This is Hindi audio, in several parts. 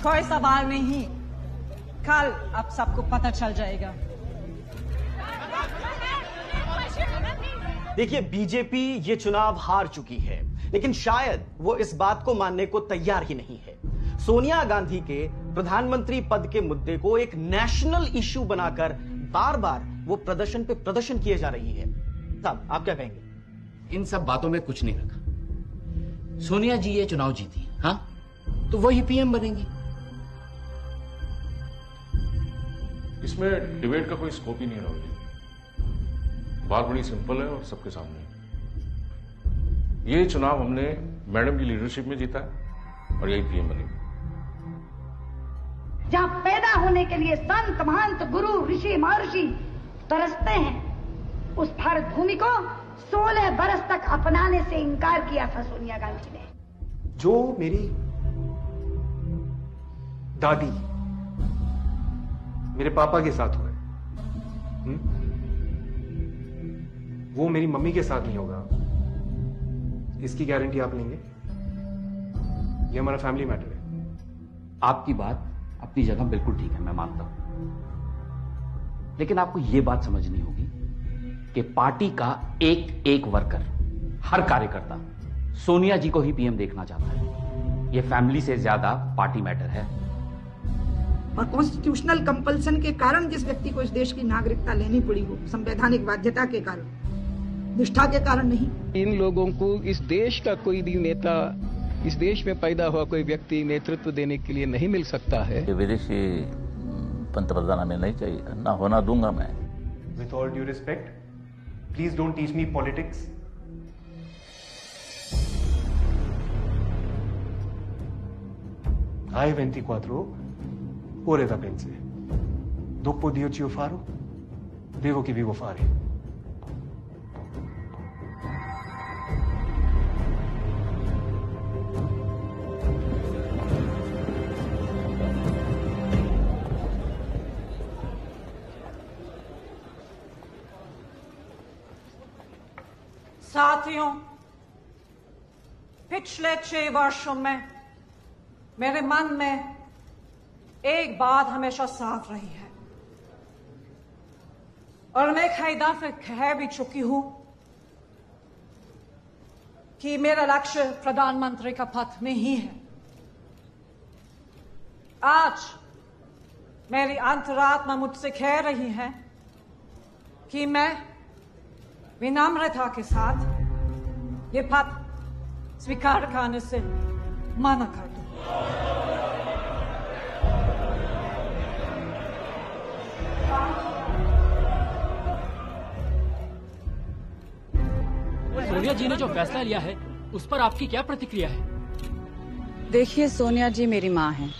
कोई सवाल नहीं, कल आप सबको पता चल जाएगा। देखिए, बीजेपी ये चुनाव हार चुकी है, लेकिन शायद वो इस बात को मानने को तैयार ही नहीं है। सोनिया गांधी के प्रधानमंत्री पद के मुद्दे को एक नेशनल इश्यू बनाकर बार बार वो प्रदर्शन पे प्रदर्शन किए जा रही है। साहब, आप क्या कहेंगे? इन सब बातों में कुछ नहीं रखा। सोनिया जी ये चुनाव जीती, हाँ, तो वही पीएम बनेंगी। इसमें डिबेट का कोई स्कोप ही नहीं राहुल जी। बात बड़ी सिंपल है और सबके सामने है। ये चुनाव हमने मैडम की लीडरशिप में जीता है और यही पीएम बनेगी। जहां पैदा होने के लिए संत महंत गुरु ऋषि महर्षि तरसते हैं, उस भारत भूमि को 16 बरस तक अपनाने से इनकार किया था सोनिया गांधी ने। जो मेरी दादी मेरे पापा के साथ हुए, वो मेरी मम्मी के साथ नहीं होगा, इसकी गारंटी आप लेंगे? ये हमारा फैमिली मैटर है। आपकी बात अपनी जगह बिल्कुल ठीक है, मैं मानता हूं, लेकिन आपको यह बात समझनी होगी कि पार्टी का एक एक वर्कर, हर कार्यकर्ता सोनिया जी को ही पीएम देखना चाहता है। यह फैमिली से ज्यादा पार्टी मैटर है। और कॉन्स्टिट्यूशनल कंपल्सन के कारण जिस व्यक्ति को इस देश की नागरिकता लेनी पड़ी हो, संवैधानिक बाध्यता के कारण, निष्ठा के कारण नहीं। इन लोगों को इस देश का कोई भी नेता, इस देश में पैदा हुआ कोई व्यक्ति नेतृत्व देने के लिए नहीं मिल सकता है। विदेशी पंतप्रधान हमें नहीं चाहिए, ना होना दूंगा मैं। With all due respect, please don't teach me politics. Hai 24 ore da pense. Dopo Dio ci faro, vivo che vivo fare. साथियों, पिछले 6 वर्षों में मेरे मन में एक बात हमेशा साफ रही है और मैं कई दफे कह भी चुकी हूं कि मेरा लक्ष्य प्रधानमंत्री का पद नहीं है। आज मेरी अंतरात्मा मुझसे कह रही है कि मैं विनम्रता के साथ ये पद स्वीकार करने से मना कर दूं। सोनिया जी ने जो फैसला लिया है उस पर आपकी क्या प्रतिक्रिया है? देखिए, सोनिया जी मेरी माँ हैं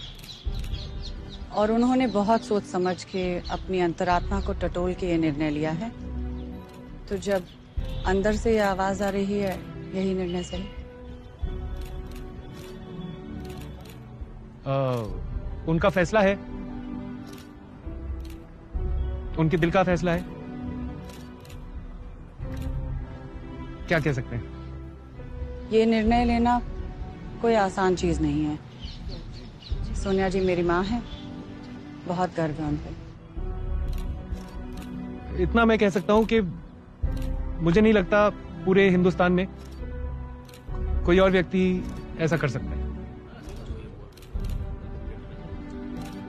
और उन्होंने बहुत सोच समझ के अपनी अंतरात्मा को टटोल के ये निर्णय लिया है। तो जब अंदर से ये आवाज आ रही है, यही निर्णय सही। उनका फैसला है, उनके दिल का फैसला है, क्या कह सकते हैं? ये निर्णय लेना कोई आसान चीज नहीं है। सोनिया जी मेरी माँ है, बहुत गर्व है उन पे। इतना मैं कह सकता हूं कि मुझे नहीं लगता पूरे हिंदुस्तान में कोई और व्यक्ति ऐसा कर सकता है।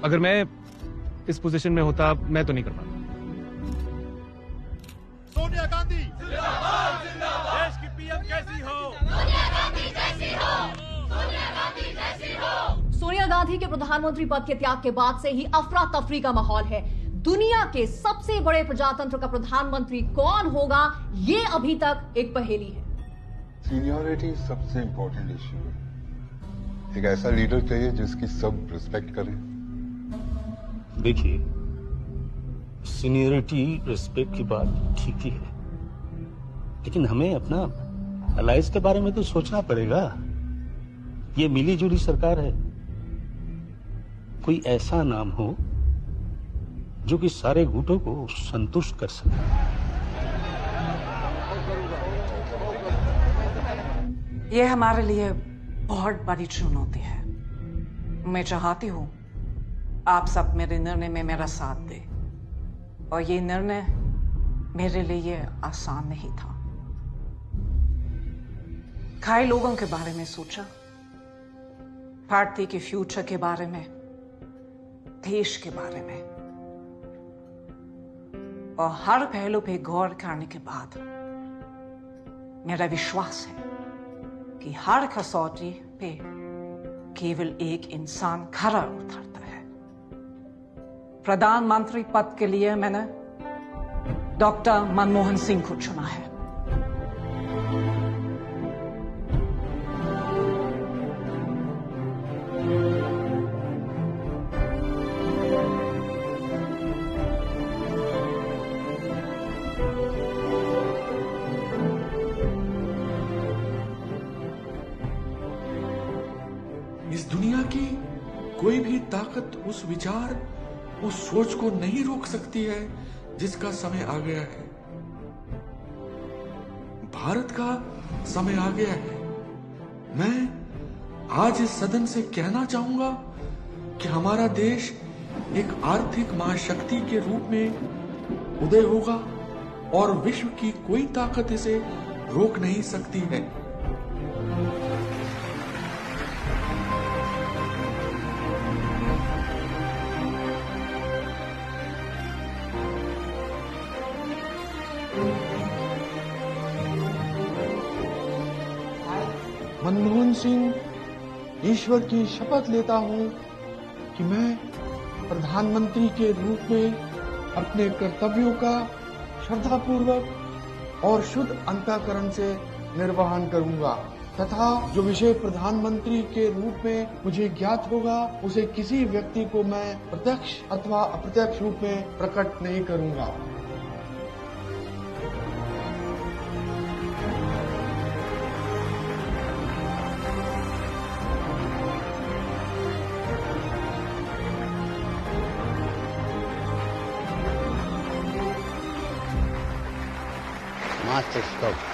अगर मैं इस पोजीशन में होता, मैं तो नहीं कर पाता। सोनिया गांधी जिंदाबाद, जिंदाबाद। देश की पीएम कैसी हो? सोनिया गांधी जैसी हो, सोनिया गांधी जैसी हो। सोनिया गांधी के प्रधानमंत्री पद के त्याग के बाद से ही अफरा तफरी का माहौल है। दुनिया के सबसे बड़े प्रजातंत्र का प्रधानमंत्री कौन होगा, ये अभी तक एक पहेली है। सीनियरिटी सबसे इंपॉर्टेंट इश्यू है। एक ऐसा लीडर चाहिए जिसकी सब रिस्पेक्ट करें। देखिए, सीनियरिटी रिस्पेक्ट की बात ठीक ही है, लेकिन हमें अपना अलायंस के बारे में तो सोचना पड़ेगा। ये मिली जुली सरकार है, कोई ऐसा नाम हो जो कि सारे गुटों को संतुष्ट कर सके। ये हमारे लिए बहुत बड़ी चुनौती है। मैं चाहती हूं आप सब मेरे निर्णय में मेरा साथ दें, और ये निर्णय मेरे लिए आसान नहीं था। कई लोगों के बारे में सोचा, पार्टी के फ्यूचर के बारे में, देश के बारे में, और हर पहलू पे गौर करने के बाद मेरा विश्वास है कि हर कसौटी पे केवल एक इंसान खरा उतरता है। प्रधानमंत्री पद के लिए मैंने डॉक्टर मनमोहन सिंह को चुना है। कोई भी ताकत उस विचार, उस सोच को नहीं रोक सकती है जिसका समय आ गया है। भारत का समय आ गया है। मैं आज इस सदन से कहना चाहूंगा कि हमारा देश एक आर्थिक महाशक्ति के रूप में उदय होगा और विश्व की कोई ताकत इसे रोक नहीं सकती है। मनमोहन सिंह, ईश्वर की शपथ लेता हूं कि मैं प्रधानमंत्री के रूप में अपने कर्तव्यों का श्रद्धापूर्वक और शुद्ध अंतःकरण से निर्वहन करूंगा तथा जो विषय प्रधानमंत्री के रूप में मुझे ज्ञात होगा उसे किसी व्यक्ति को मैं प्रत्यक्ष अथवा अप्रत्यक्ष रूप में प्रकट नहीं करूंगा। Master stop.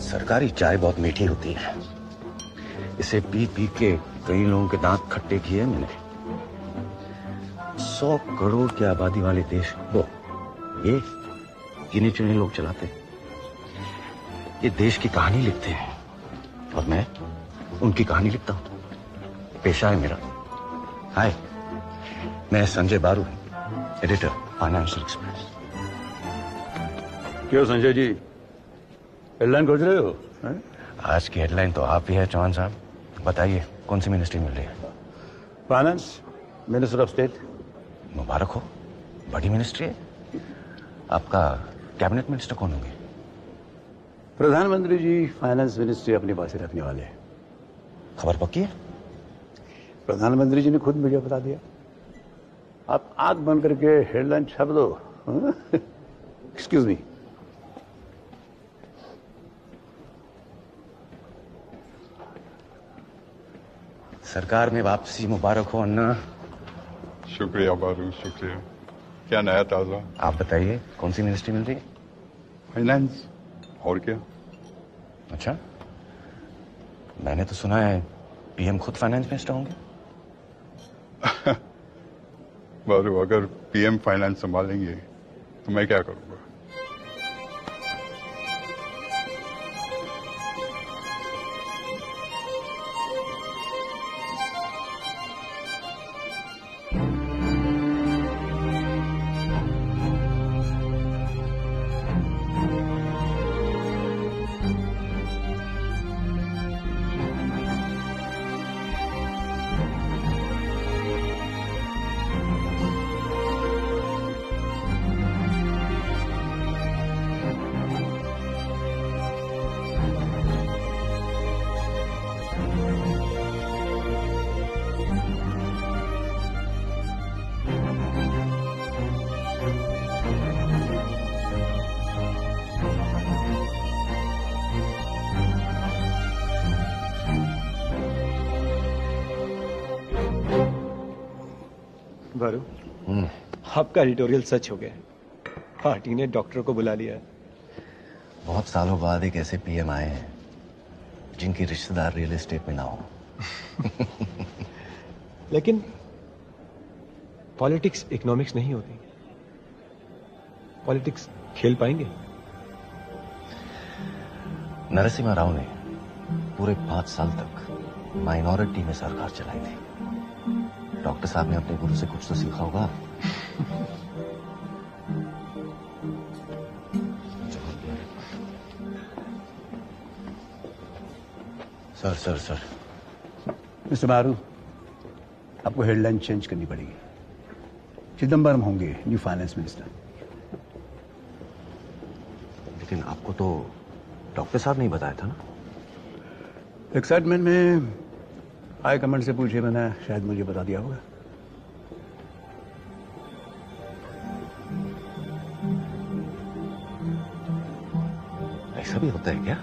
सरकारी चाय बहुत मीठी होती है। इसे पी पी के कई लोगों के दांत खट्टे किए मैंने। 100 करोड़ की आबादी वाले देश को ये गिने चुने लोग चलाते हैं। ये देश की कहानी लिखते हैं और मैं उनकी कहानी लिखता हूं। पेशा है मेरा। हाय, मैं संजय बारू, एडिटर, फाइनेंशियल एक्सप्रेस। क्यों संजय जी, हेडलाइन खोज रहे हो? आज की हेडलाइन तो आप ही है चौहान साहब। बताइए कौन सी मिनिस्ट्री मिल रही है? Finance minister of state. मुबारक हो, बड़ी मिनिस्ट्री है। आपका कैबिनेट मिनिस्टर कौन होंगे? प्रधानमंत्री जी फाइनेंस मिनिस्ट्री अपने पास ही रखने वाले हैं। खबर पक्की है? प्रधानमंत्री जी ने खुद मुझे बता दिया। आप आंख बंद करके हेडलाइन छाप दो। Excuse me. सरकार में वापसी मुबारक हो अन्ना। शुक्रिया बारू, शुक्रिया। क्या नया ताजा? आप बताइए कौन सी मिनिस्ट्री मिल रही है? फाइनेंस। और क्या? अच्छा, मैंने तो सुना है पीएम खुद फाइनेंस मिनिस्टर होंगे। बारू, अगर पीएम फाइनेंस संभालेंगे तो मैं क्या करूंगा? बारू, आपका एडिटोरियल सच हो गया। पार्टी ने डॉक्टर को बुला लिया। बहुत सालों बाद एक ऐसे पीएम आए हैं जिनकी रिश्तेदार रियल एस्टेट में ना हो। लेकिन पॉलिटिक्स इकोनॉमिक्स नहीं होती। पॉलिटिक्स खेल पाएंगे? नरसिम्हा राव ने पूरे 5 साल तक माइनॉरिटी में सरकार चलाई थी। डॉक्टर साहब ने अपने गुरु से कुछ तो सीखा होगा। सर मिस्टर मारू, आपको हेडलाइन चेंज करनी पड़ेगी। चिदम्बरम होंगे न्यू फाइनेंस मिनिस्टर। लेकिन आपको तो डॉक्टर साहब ने ही बताया था ना। एक्साइटमेंट में हाई कमांड से पूछे मैंने, शायद मुझे बता दिया होगा। ऐसा भी होता है क्या?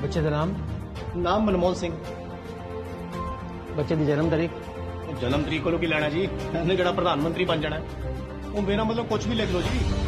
बच्चे का नाम मनमोहन सिंह। बच्चे की जन्म तारीख को की लेना जी। इन्हें जरा प्रधानमंत्री बन जाना है। वो मेरा मतलब कुछ भी लिख लो जी।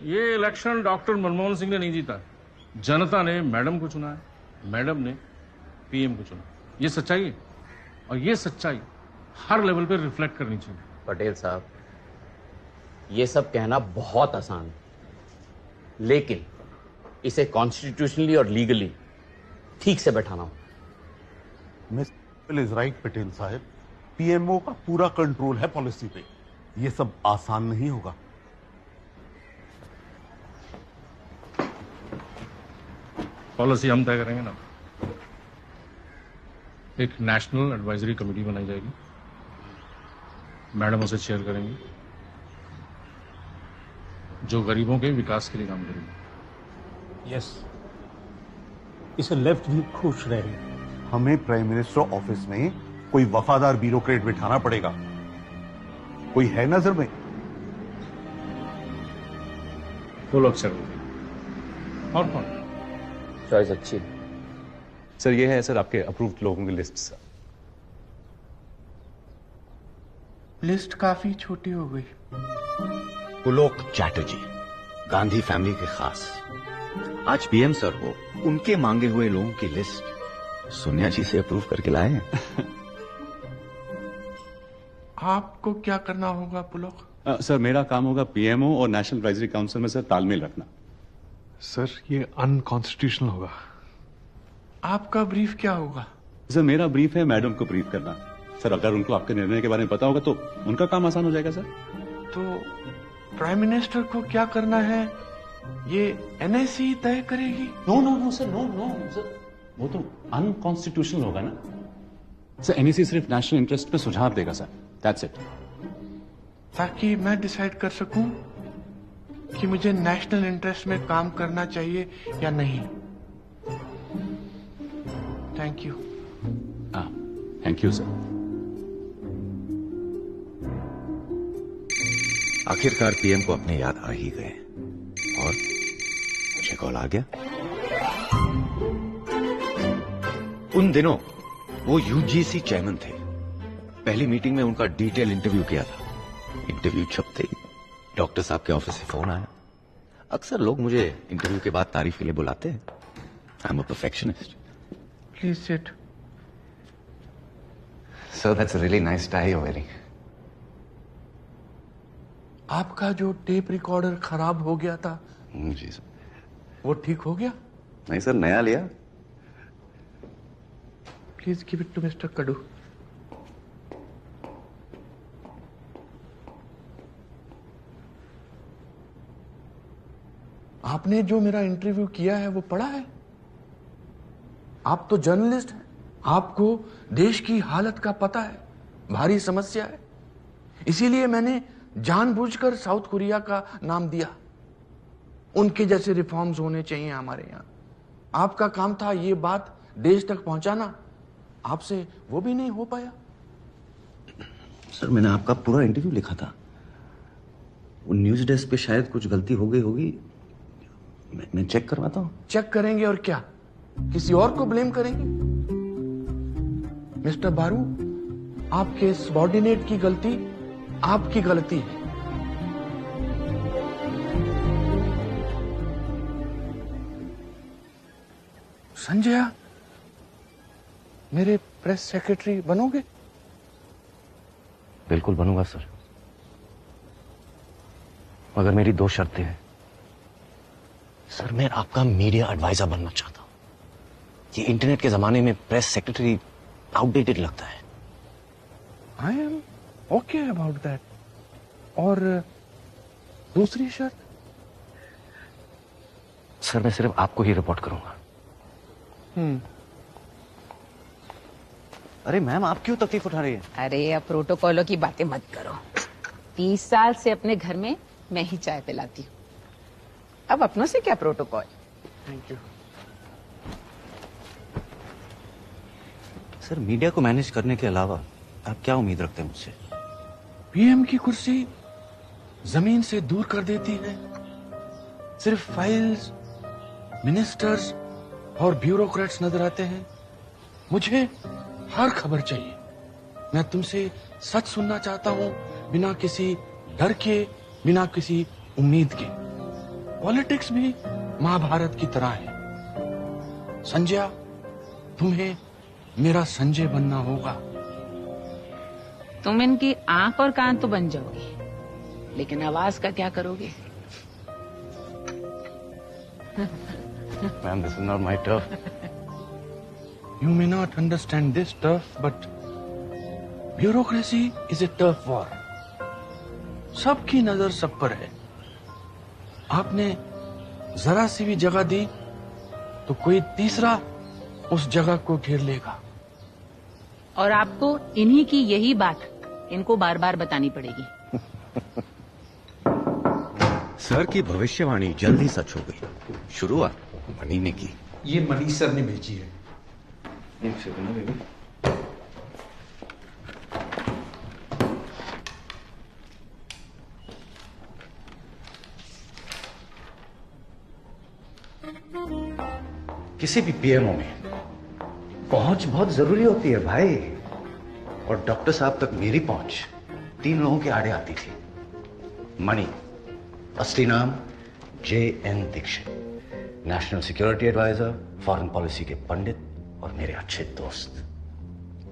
ये इलेक्शन डॉक्टर मनमोहन सिंह ने नहीं जीता, जनता ने मैडम को चुना है, मैडम ने पीएम को चुना। ये सच्चाई है और ये सच्चाई हर लेवल पे रिफ्लेक्ट करनी चाहिए। पटेल साहब, ये सब कहना बहुत आसान है, लेकिन इसे कॉन्स्टिट्यूशनली और लीगली ठीक से बैठाना हो। मिस्टर इज राइट पटेल साहब, पीएमओ का पूरा कंट्रोल है पॉलिसी पे। ये सब आसान नहीं होगा। पॉलिसी हम तय करेंगे ना। एक नेशनल एडवाइजरी कमेटी बनाई जाएगी, मैडम उसे चेयर करेंगी, जो गरीबों के विकास के लिए काम करेगी। यस, इसे लेफ्ट भी खुश रहेगी। हमें प्राइम मिनिस्टर ऑफिस में कोई वफादार ब्यूरोक्रेट बिठाना पड़ेगा। कोई है नजर में? फुल अक्षर और कौन? चॉइस अच्छी। सर ये है सर आपके अप्रूव्ड लोगों की लिस्ट। सर लिस्ट काफी छोटी हो गई। पुलोक चैटर्जी, गांधी फैमिली के खास। आज पीएम सर को उनके मांगे हुए लोगों की लिस्ट सोनिया जी से अप्रूव करके लाए हैं। आपको क्या करना होगा पुलोक? सर मेरा काम होगा पीएमओ और नेशनल एडवाइजरी काउंसिल में सर तालमेल रखना। सर ये अनकॉन्स्टिट्यूशनल होगा। आपका ब्रीफ क्या होगा? सर मेरा ब्रीफ है मैडम को ब्रीफ करना। सर अगर उनको आपके निर्णय के बारे में पता होगा तो उनका काम आसान हो जाएगा। सर तो प्राइम मिनिस्टर को क्या करना है ये एनएससी तय करेगी? नो सर, नो सर, वो तो अनकॉन्स्टिट्यूशनल होगा ना सर। एनएससी सिर्फ नेशनल इंटरेस्ट पे सुझाव देगा सर, दैट्स इट। ताकि मैं डिसाइड कर सकूं कि मुझे नेशनल इंटरेस्ट में काम करना चाहिए या नहीं। Thank you. Thank you sir. आखिरकार पीएम को अपने याद आ ही गए और मुझे कॉल आ गया। उन दिनों वो यूजीसी चेयरमैन थे। पहली मीटिंग में उनका डिटेल इंटरव्यू किया था। इंटरव्यू छपते ही डॉक्टर साहब के ऑफिस से फोन आया। अक्सर लोग मुझे इंटरव्यू के बाद तारीफ के लिए बुलाते हैं। I am a perfectionist. Please sit. So that's a really nice tie you're wearing. आपका जो टेप रिकॉर्डर खराब हो गया था जी सर। वो ठीक हो गया? नहीं सर, नया लिया। Please give it to mister Kadu. आपने जो मेरा इंटरव्यू किया है वो पढ़ा है? आप तो जर्नलिस्ट हैं, आपको देश की हालत का पता है, भारी समस्या है। इसीलिए मैंने जानबूझकर साउथ कोरिया का नाम दिया। उनके जैसे रिफॉर्म्स होने चाहिए हमारे यहां। आपका काम था ये बात देश तक पहुंचाना, आपसे वो भी नहीं हो पाया। सर मैंने आपका पूरा इंटरव्यू लिखा था। वो न्यूज डेस्क पे शायद कुछ गलती हो गई होगी, मैं चेक करवाता हूँ। चेक करेंगे और क्या, किसी और को ब्लेम करेंगे? मिस्टर बारू, आपके सबॉर्डिनेट की गलती आपकी गलती है। संजय, मेरे प्रेस सेक्रेटरी बनोगे? बिल्कुल बनूंगा सर, मगर मेरी 2 शर्तें हैं। सर मैं आपका मीडिया एडवाइजर बनना चाहता हूं। ये इंटरनेट के जमाने में प्रेस सेक्रेटरी आउटडेटेड लगता है। I am okay about that. और दूसरी शर्त? सर मैं सिर्फ आपको ही रिपोर्ट करूंगा। अरे मैम आप क्यों तकलीफ उठा रही है? अरे अब प्रोटोकॉलों की बातें मत करो। 30 साल से अपने घर में मैं ही चाय पिलाती हूँ, अब अपनों से क्या protocol. Thank you. Sir media को मैनेज करने के अलावा आप क्या उम्मीद रखते हैं मुझसे? पीएम की कुर्सी जमीन से दूर कर देती है। सिर्फ फाइल्स, मिनिस्टर्स और ब्यूरोक्रेट्स नजर आते हैं। मुझे हर खबर चाहिए। मैं तुमसे सच सुनना चाहता हूं, बिना किसी डर के, बिना किसी उम्मीद के। पॉलिटिक्स भी महाभारत की तरह है। संजय, तुम्हें मेरा संजय बनना होगा। तुम इनकी आंख और कान तो बन जाओगे, लेकिन आवाज का क्या करोगे? Ma'am this is not my turf. You may not understand this turf, but bureaucracy is a turf war. सबकी नजर सब पर है। आपने जरा सी भी जगह दी तो कोई तीसरा उस जगह को घेर लेगा। और आपको इन्हीं की यही बात इनको बार बार बतानी पड़ेगी। सर की भविष्यवाणी जल्द ही सच हो गई। शुरुआत मनी ने की। ये मनीष सर ने भेजी है। एक सेकंड बेबी। किसी भी पीएमओ में पहुंच बहुत जरूरी होती है भाई, और डॉक्टर साहब तक मेरी पहुंच 3 लोगों के आड़े आती थी। मणि, असली नाम JN Dixit, national security adviser, foreign policy के पंडित और मेरे अच्छे दोस्त।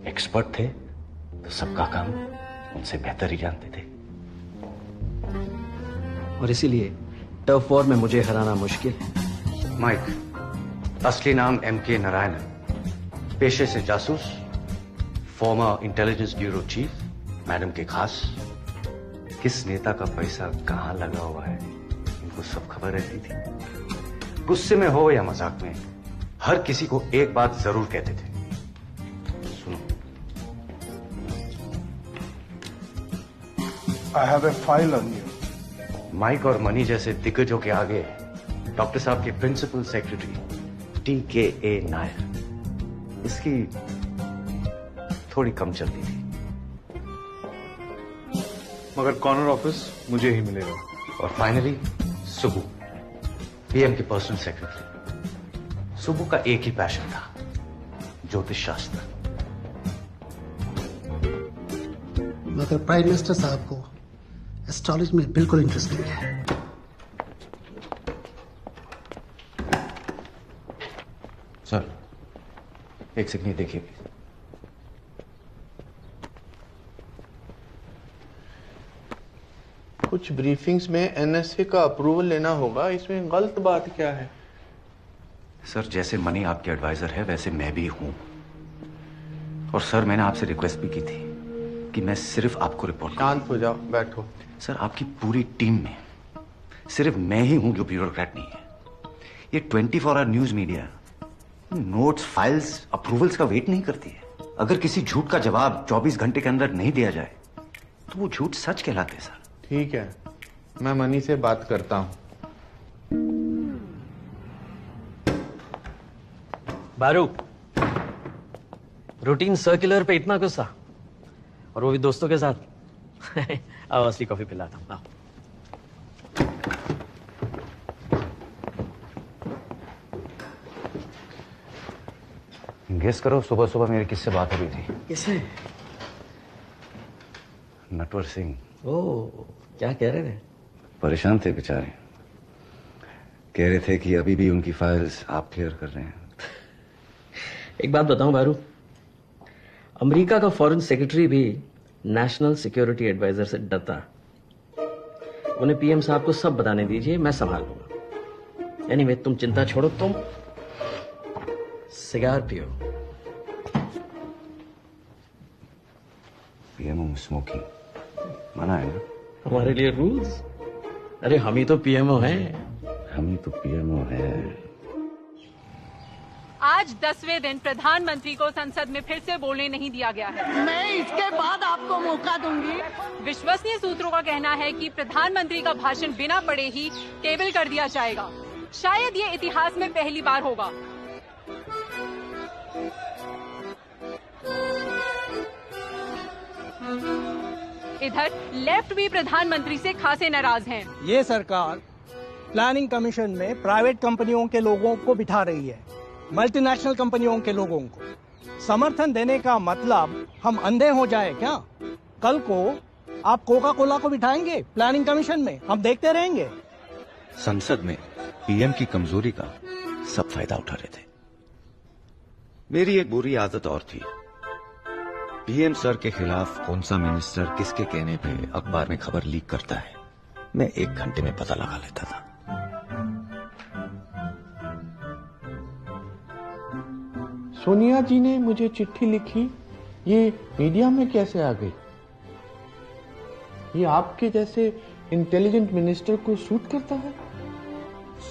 एक्सपर्ट थे तो सबका काम उनसे बेहतर ही जानते थे। और इसीलिए टफ वॉर में मुझे हराना मुश्किल है। माइक, असली नाम MK नारायणन, पेशे से जासूस, farmer intelligence bureau chief, madam के खास। किस नेता का पैसा कहां लगा हुआ है इनको सब खबर रहती थी। गुस्से में हो या मजाक में, हर किसी को एक बात जरूर कहते थे, सुनो। I have a file on you. Mike और मनी जैसे दिग्गजों के आगे डॉक्टर साहब के प्रिंसिपल सेक्रेटरी TKA नायर, इसकी थोड़ी कम चलती थी। मगर कॉर्नर ऑफिस मुझे ही मिलेगा। और फाइनली सुबु, पीएम के पर्सनल सेक्रेटरी। सुबु का एक ही पैशन था, ज्योतिष शास्त्र। मगर प्राइम मिनिस्टर साहब को एस्ट्रोलॉजी में बिल्कुल इंटरेस्ट नहीं है। सर, एक सेकंड देखिए। कुछ ब्रीफिंग्स में एनएसए का अप्रूवल लेना होगा, इसमें गलत बात क्या है? सर, जैसे मनी आपके एडवाइजर है वैसे मैं भी हूं। और सर, मैंने आपसे रिक्वेस्ट भी की थी कि मैं सिर्फ आपको रिपोर्ट। शांत हो जाओ, बैठो। सर, आपकी पूरी टीम में सिर्फ मैं ही हूं जो ब्यूरोक्रेट नहीं है। ये 24 hour news media notes, files, approvals का वेट नहीं करती है। अगर किसी झूठ का जवाब 24 घंटे के अंदर नहीं दिया जाए तो वो झूठ सच कहलाते सर। ठीक है, मैं मनी से बात करता हूं। बारू, रूटीन सर्कुलर पे इतना गुस्सा, और वो भी दोस्तों के साथ। आओ असली कॉफी पिलाता हूँ। आओ। गेस करो, सुबह सुबह मेरी किससे बात हो रही थी? किससे? नटवर सिंह। ओ, क्या कह रहे थे? परेशान थे बेचारे। कह रहे थे कि अभी भी उनकी फाइल्स आप क्लियर कर रहे हैं। एक बात बताऊं बारू, अमेरिका का फॉरेन सेक्रेटरी भी नेशनल सिक्योरिटी एडवाइजर से डरता। उन्हें पीएम साहब को सब बताने दीजिए, मैं संभाल लूंगा। एनीवे, तुम चिंता छोड़ो, तुम सिगार पियो। पीएमओ स्मोकिंग मना है ना? हमारे लिए रूल्स? अरे हम ही तो पीएमओ हैं। हम ही तो पीएमओ हैं। आज 10वें दिन प्रधानमंत्री को संसद में फिर से बोलने नहीं दिया गया है। मैं इसके बाद आपको मौका दूंगी। विश्वसनीय सूत्रों का कहना है कि प्रधानमंत्री का भाषण बिना पढ़े ही टेबल कर दिया जाएगा। शायद ये इतिहास में पहली बार होगा। इधर लेफ्ट भी प्रधानमंत्री से खासे नाराज हैं। ये सरकार प्लानिंग कमीशन में प्राइवेट कंपनियों के लोगों को बिठा रही है, मल्टीनेशनल कंपनियों के लोगों को। समर्थन देने का मतलब हम अंधे हो जाए क्या? कल को आप कोका कोला को बिठाएंगे प्लानिंग कमीशन में, हम देखते रहेंगे। संसद में पीएम की कमजोरी का सब फायदा उठा रहे थे। मेरी एक बुरी आदत और थी, पीएम सर के खिलाफ कौन सा मिनिस्टर किसके कहने पे अखबार में खबर लीक करता है, मैं 1 घंटे में पता लगा लेता था। सोनिया जी ने मुझे चिट्ठी लिखी, ये मीडिया में कैसे आ गई? ये आपके जैसे इंटेलिजेंट मिनिस्टर को सूट करता है?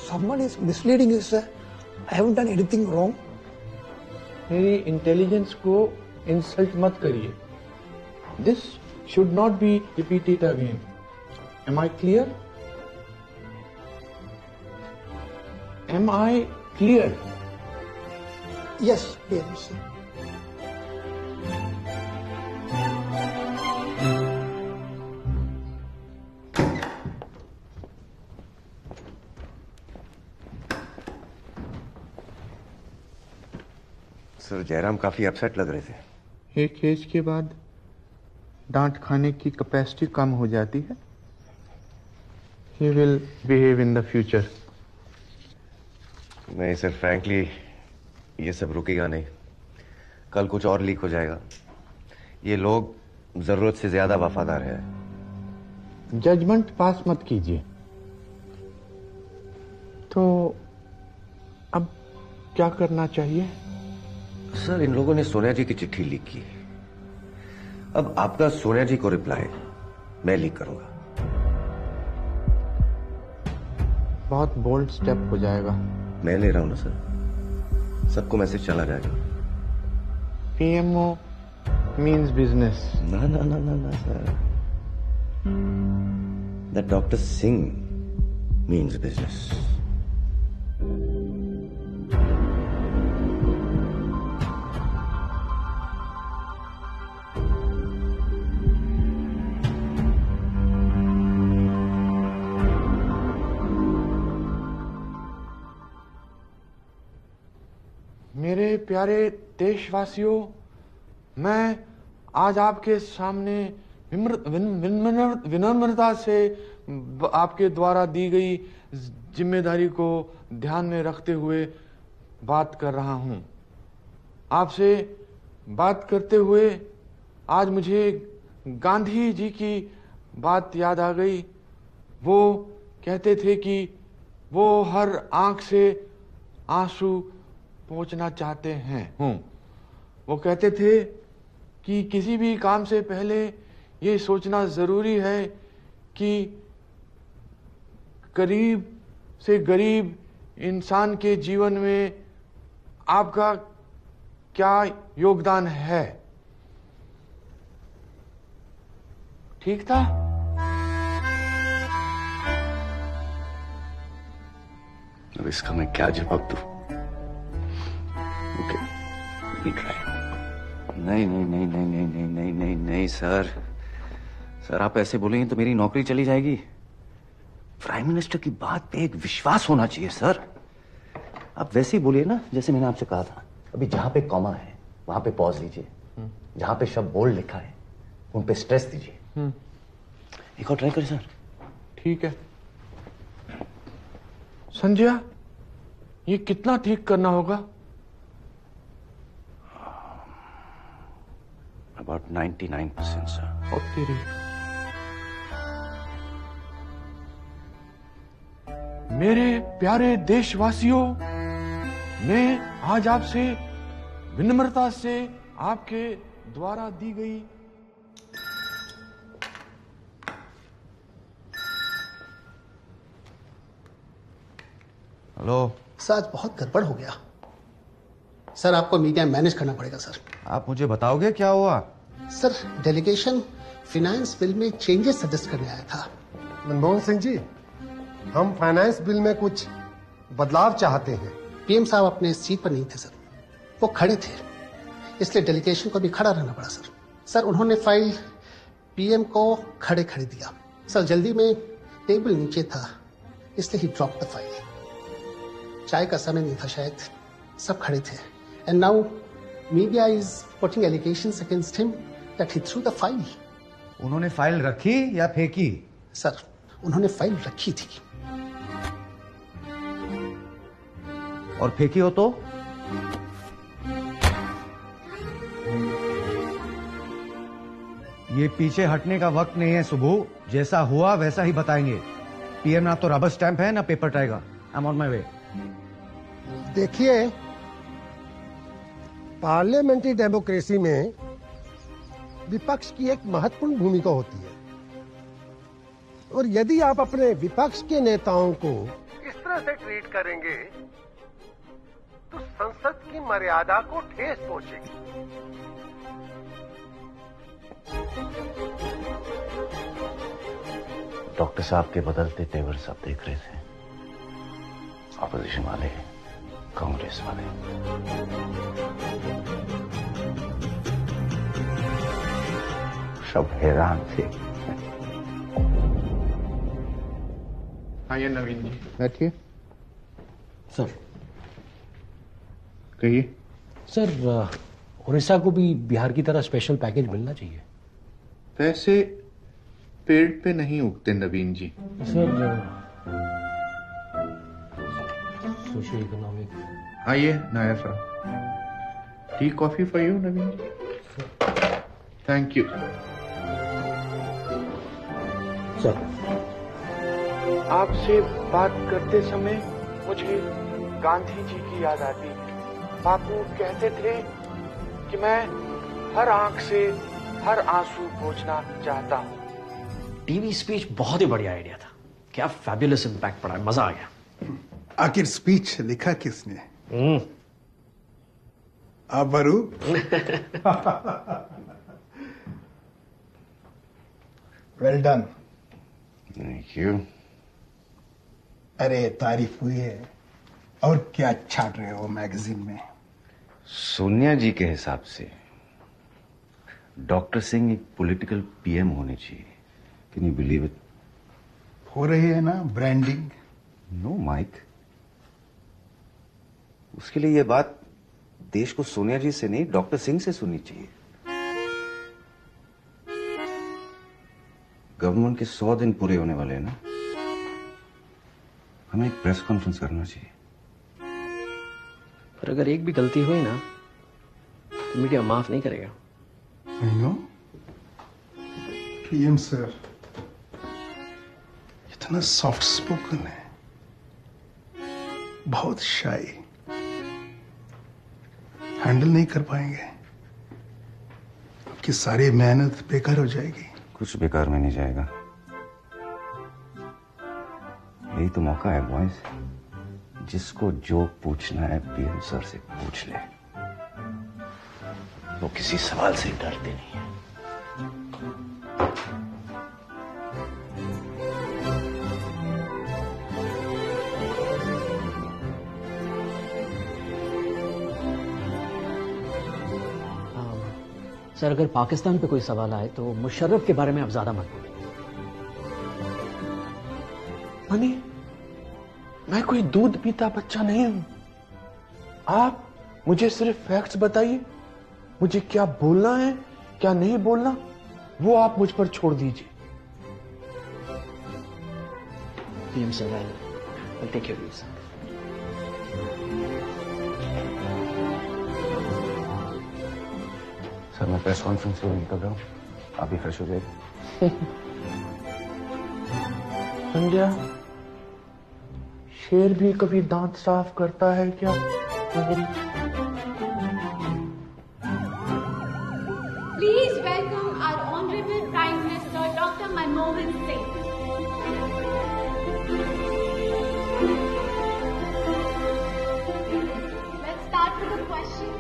Someone is misleading you, sir. I haven't done anything wrong. मेरी इंटेलिजेंस को इंसल्ट मत करिए। This should not be repeated again. Am I clear? Am I clear? Yes, PM, sir. Sir, Jairam काफी अपसेट लग रहे थे। एक एज के बाद डांट खाने की कैपेसिटी कम हो जाती है। He will behave in the future. नहीं सर, फ्रैंकली ये सब रुकेगा नहीं। कल कुछ और लीक हो जाएगा। ये लोग जरूरत से ज्यादा वफादार है। जजमेंट पास मत कीजिए। तो अब क्या करना चाहिए? सर, इन लोगों ने सोनिया जी की चिट्ठी लीक की। अब आपका सोनिया जी को रिप्लाई मैं लीक करूंगा। बहुत बोल्ड स्टेप हो जाएगा। मैं ले रहा हूं ना सर, सबको मैसेज चला जाएगा। PMO means business. ना ना ना ना ना sir, that doctor Singh means business. मेरे प्यारे देशवासियों, मैं आज आपके सामने विनम्रता से आपके द्वारा दी गई जिम्मेदारी को ध्यान में रखते हुए बात कर रहा हूं। आपसे बात करते हुए आज मुझे गांधी जी की बात याद आ गई। वो कहते थे कि वो हर आंख से आंसू पोंछना चाहते हैं। वो कहते थे कि किसी भी काम से पहले ये सोचना जरूरी है कि गरीब से गरीब इंसान के जीवन में आपका क्या योगदान है। ठीक था? अब इसका मैं क्या जवाब दूं? Okay, let me try. नहीं नहीं नहीं नहीं नहीं नहीं नहीं नहीं नहीं सर, सर आप ऐसे बोलेंगे तो मेरी नौकरी चली जाएगी। प्राइम मिनिस्टर की बात पे एक विश्वास होना चाहिए सर। आप वैसे ही बोलिए ना जैसे मैंने आपसे कहा था। अभी जहां पे कॉमा है वहां पे पॉज लीजिए, जहां पे शब्द बोल्ड लिखा है उन पे स्ट्रेस दीजिए। एक और ट्राई करें सर। ठीक है संजय, ये कितना ठीक करना होगा? About 99% sir. और तेरी मेरे प्यारे देशवासियों, मैं आज आपसे विनम्रता से आपके द्वारा दी गई हेलो सर, आज बहुत गड़बड़ हो गया सर। आपको मीडिया मैनेज करना पड़ेगा सर। आप मुझे बताओगे क्या हुआ? सर, डेलीगेशन फाइनेंस बिल में चेंजेस सजेस्ट करने आया था। मनमोहन सिंह जी, हम फाइनेंस बिल में कुछ बदलाव चाहते हैं। पीएम साहब अपने सीट पर नहीं थे सर, वो खड़े थे, इसलिए डेलीगेशन को भी खड़ा रहना पड़ा सर। सर, उन्होंने फाइल पीएम को खड़े खड़े दिया सर। जल्दी में टेबल नीचे था इसलिए ही ड्रॉप द फाइल। चाय का समय नहीं था शायद, सब खड़े थे। And now media is putting allegations against him that he through the file. उन्होंने फाइल रखी या फेंकी? सर, उन्होंने फाइल रखी थी। और फेंकी हो तो? ये पीछे हटने का वक्त नहीं है सुबू। जैसा हुआ वैसा ही बताएंगे। पीएम ना तो रबर स्टैंप है ना paper tiger. I am on my way. देखिए, पार्लियामेंट्री डेमोक्रेसी में विपक्ष की एक महत्वपूर्ण भूमिका होती है, और यदि आप अपने विपक्ष के नेताओं को इस तरह से ट्रीट करेंगे तो संसद की मर्यादा को ठेस पहुंचेगी। डॉक्टर साहब के बदलते तेवर सब देख रहे थे। ऑपोजिशन वाले, कांग्रेस वाले। सब हैरान थे। आइए नवीन जी, बैठिए। सर कहिए। सर, उड़ीसा को भी बिहार की तरह स्पेशल पैकेज मिलना चाहिए। पैसे पेड़ पे नहीं उगते Naveen ji. Sir, socio economic. आइए नायर साहब, tea coffee for you Naveen ji. Thank you sir. आपसे बात करते समय मुझे गांधी जी की याद आती है। बापू कहते थे कि मैं हर आंख से हर आंसू पोंछना चाहता हूँ। टीवी स्पीच बहुत ही बढ़िया आइडिया था। क्या फैबुलस इम्पैक्ट पड़ा, मजा आ गया। आखिर स्पीच लिखा किसने? आप बरू? Well done. Thank you. अरे तारीफ हुई है। और क्या छाट रहे हो मैगजीन में? सोनिया जी के हिसाब से डॉक्टर सिंह एक पॉलिटिकल पीएम होने चाहिए। Can you believe it? हो रही है ना ब्रांडिंग? नो माइक, उसके लिए यह बात देश को सोनिया जी से नहीं डॉक्टर सिंह से सुननी चाहिए। गवर्नमेंट के 100 दिन पूरे होने वाले हैं ना, हमें एक प्रेस कॉन्फ्रेंस करना चाहिए। पर अगर एक भी गलती हुई ना मीडिया माफ नहीं करेगा। आई नो पीएम सर इतना सॉफ्ट स्पोकन है, बहुत शाई, हैंडल नहीं कर पाएंगे। आपकी सारी मेहनत बेकार हो जाएगी। कुछ बेकार में नहीं जाएगा। यही तो मौका है बॉयज, जिसको जो पूछना है पीएम सर से पूछ ले। वो किसी सवाल से डरते नहीं है। सर अगर पाकिस्तान पे कोई सवाल आए तो मुशर्रफ के बारे में आप ज्यादा मत बोलिए। मनी, मैं कोई दूध पीता बच्चा नहीं हूं। आप मुझे सिर्फ फैक्ट्स बताइए। मुझे क्या बोलना है क्या नहीं बोलना वो आप मुझ पर छोड़ दीजिए। PM sir, I'll take your leave, sir. Sir मैं प्रेस कॉन्फ्रेंस से निकल रहा हूँ, आप भी फ्रेश हो जाइए। संजय, शेर भी कभी दांत साफ करता है क्या? Please welcome our Honorable Prime Minister Dr. Manmohan Singh. Let's start with the question.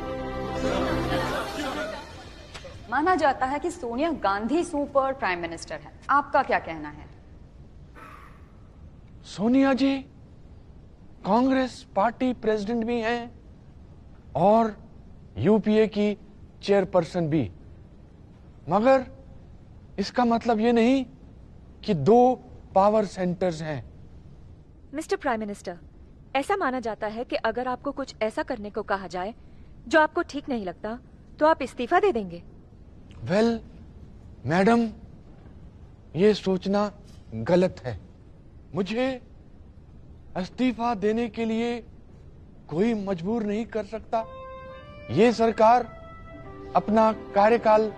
माना जाता है कि Sonia Gandhi super prime minister है, आपका क्या कहना है? सोनिया जी कांग्रेस पार्टी प्रेसिडेंट भी हैं और यूपीए की चेयरपर्सन भी, मगर इसका मतलब ये नहीं कि दो पावर सेंटर्स हैं। मिस्टर प्राइम मिनिस्टर, ऐसा माना जाता है कि अगर आपको कुछ ऐसा करने को कहा जाए जो आपको ठीक नहीं लगता तो आप इस्तीफा दे देंगे। वेल, मैडम, ये सोचना गलत है। मुझे इस्तीफा देने के लिए कोई मजबूर नहीं कर सकता। ये सरकार अपना कार्यकाल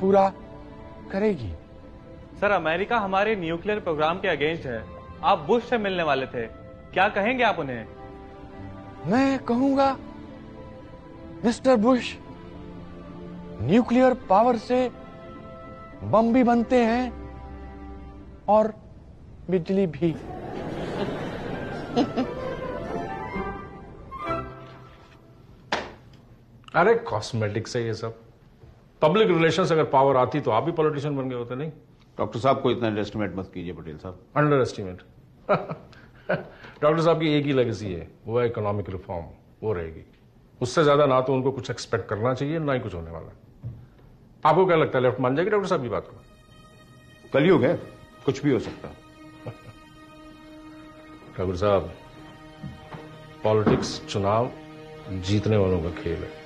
पूरा करेगी। सर, अमेरिका हमारे न्यूक्लियर प्रोग्राम के अगेंस्ट है। आप बुश से मिलने वाले थे, क्या कहेंगे आप उन्हें? मैं कहूंगा, मिस्टर बुश, न्यूक्लियर पावर से बम भी बनते हैं और बिजली भी। अरे कॉस्मेटिक्स है ये सब। पब्लिक रिलेशंस अगर पावर आती तो आप भी पॉलिटिशियन बन गए होते, नहीं? डॉक्टर साहब को इतना अंडर एस्टिमेट मत कीजिए पटेल साहब। Under estimate? डॉक्टर साहब की एक ही लेगेसी है, वो है इकोनॉमिक रिफॉर्म, वो रहेगी। उससे ज्यादा ना तो उनको कुछ एक्सपेक्ट करना चाहिए, ना ही कुछ होने वाला। आपको क्या लगता है, लेफ्ट मान जाएगी डॉक्टर साहब की बात को? कलयुग है, कुछ भी हो सकता है। ठाकुर साहब, पॉलिटिक्स चुनाव जीतने वालों का खेल है।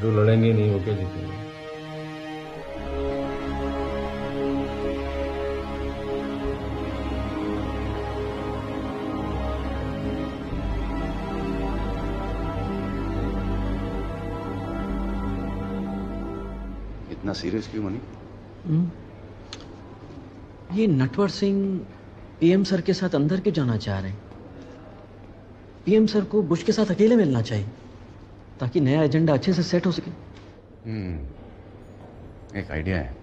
जो लड़ेंगे नहीं वो क्या जीतेंगे? इतना सीरियस क्यों मनी? ये नटवर सिंह पीएम सर के साथ अंदर क्यों जाना चाह रहे हैं? पीएम सर को बुश के साथ अकेले मिलना चाहिए ताकि नया एजेंडा अच्छे से सेट हो सके। एक आइडिया है।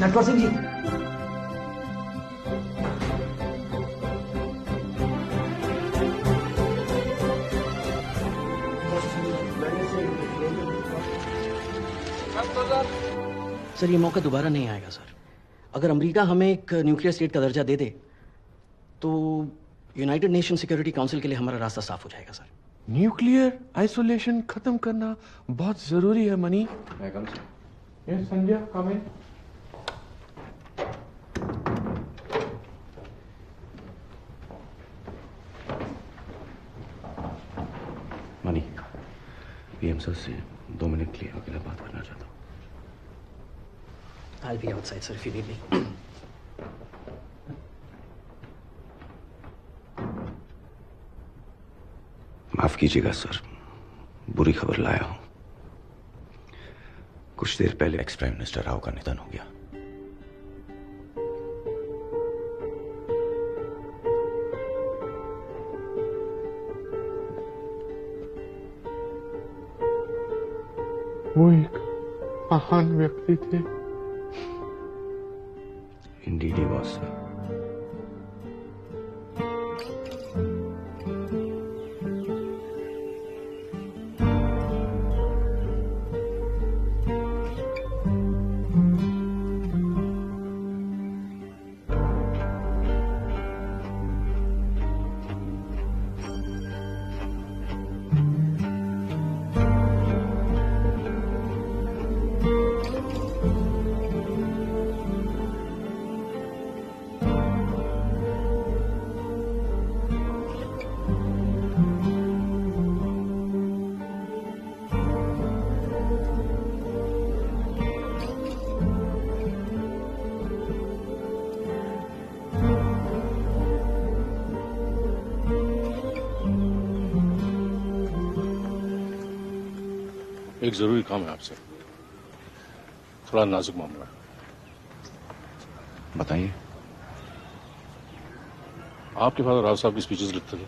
नटवर सिंह जी, सर ये मौका दोबारा नहीं आएगा सर। अगर अमेरिका हमें एक न्यूक्लियर स्टेट का दर्जा दे दे तो यूनाइटेड नेशन सिक्योरिटी काउंसिल के लिए हमारा रास्ता साफ हो जाएगा सर। न्यूक्लियर आइसोलेशन खत्म करना बहुत जरूरी है मनी। यस संजय, कम इन। मनी, पीएम सर से 2 मिनट के लिए अकेला बात करना चाहता हूँ। I'll be outside, sir, if you need me. माफ कीजिएगा सर, बुरी खबर लाया हूं। कुछ देर पहले एक्स प्राइम मिनिस्टर राव का निधन हो गया। वो एक महान व्यक्ति थे। Indeed he was sir. एक जरूरी काम है आपसे, थोड़ा नाजुक मामला है। बताइए। आपके फादर राव साहब की स्पीचेस लिखते थे,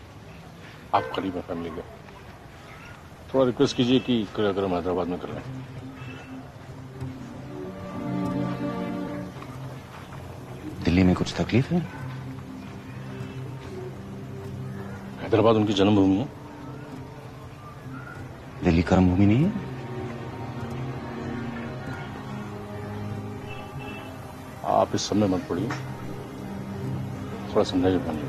आप करीब हैं फैमिली के, थोड़ा रिक्वेस्ट कीजिए कि कार्यक्रम हैदराबाद में कर लें। दिल्ली में कुछ तकलीफ है? हैदराबाद उनकी जन्मभूमि है। दिल्ली कर्मभूमि नहीं है? आप इस समय मत पड़िए, थोड़ा समझाइए फैमिली।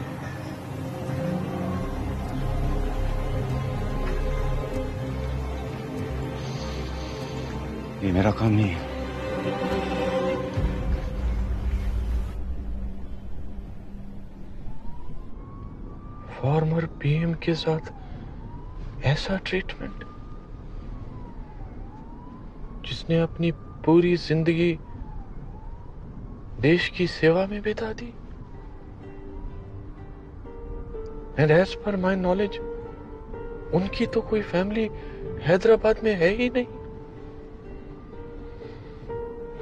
ये मेरा काम नहीं है। फॉर्मर पीएम के साथ ऐसा ट्रीटमेंट, जिसने अपनी पूरी जिंदगी देश की सेवा में बिता दी। And as per my knowledge उनकी तो कोई फैमिली हैदराबाद में है ही नहीं।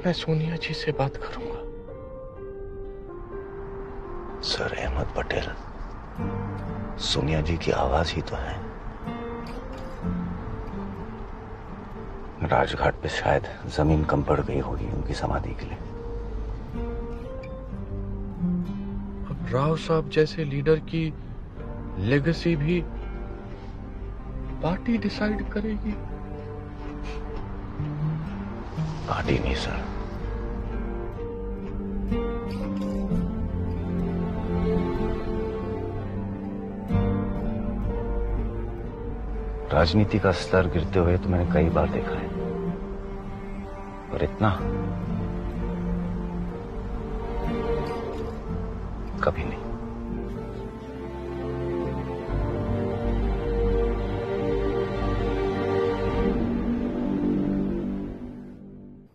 मैं सोनिया जी से बात करूंगा। सर अहमद पटेल, सोनिया जी की आवाज ही तो है। राजघाट पे शायद जमीन कम पड़ गई होगी उनकी समाधि के लिए। राव साहब जैसे लीडर की लेगेसी भी पार्टी डिसाइड करेगी। पार्टी नहीं सर, राजनीति का स्तर गिरते हुए तो मैंने कई बार देखा है, पर इतना कभी नहीं।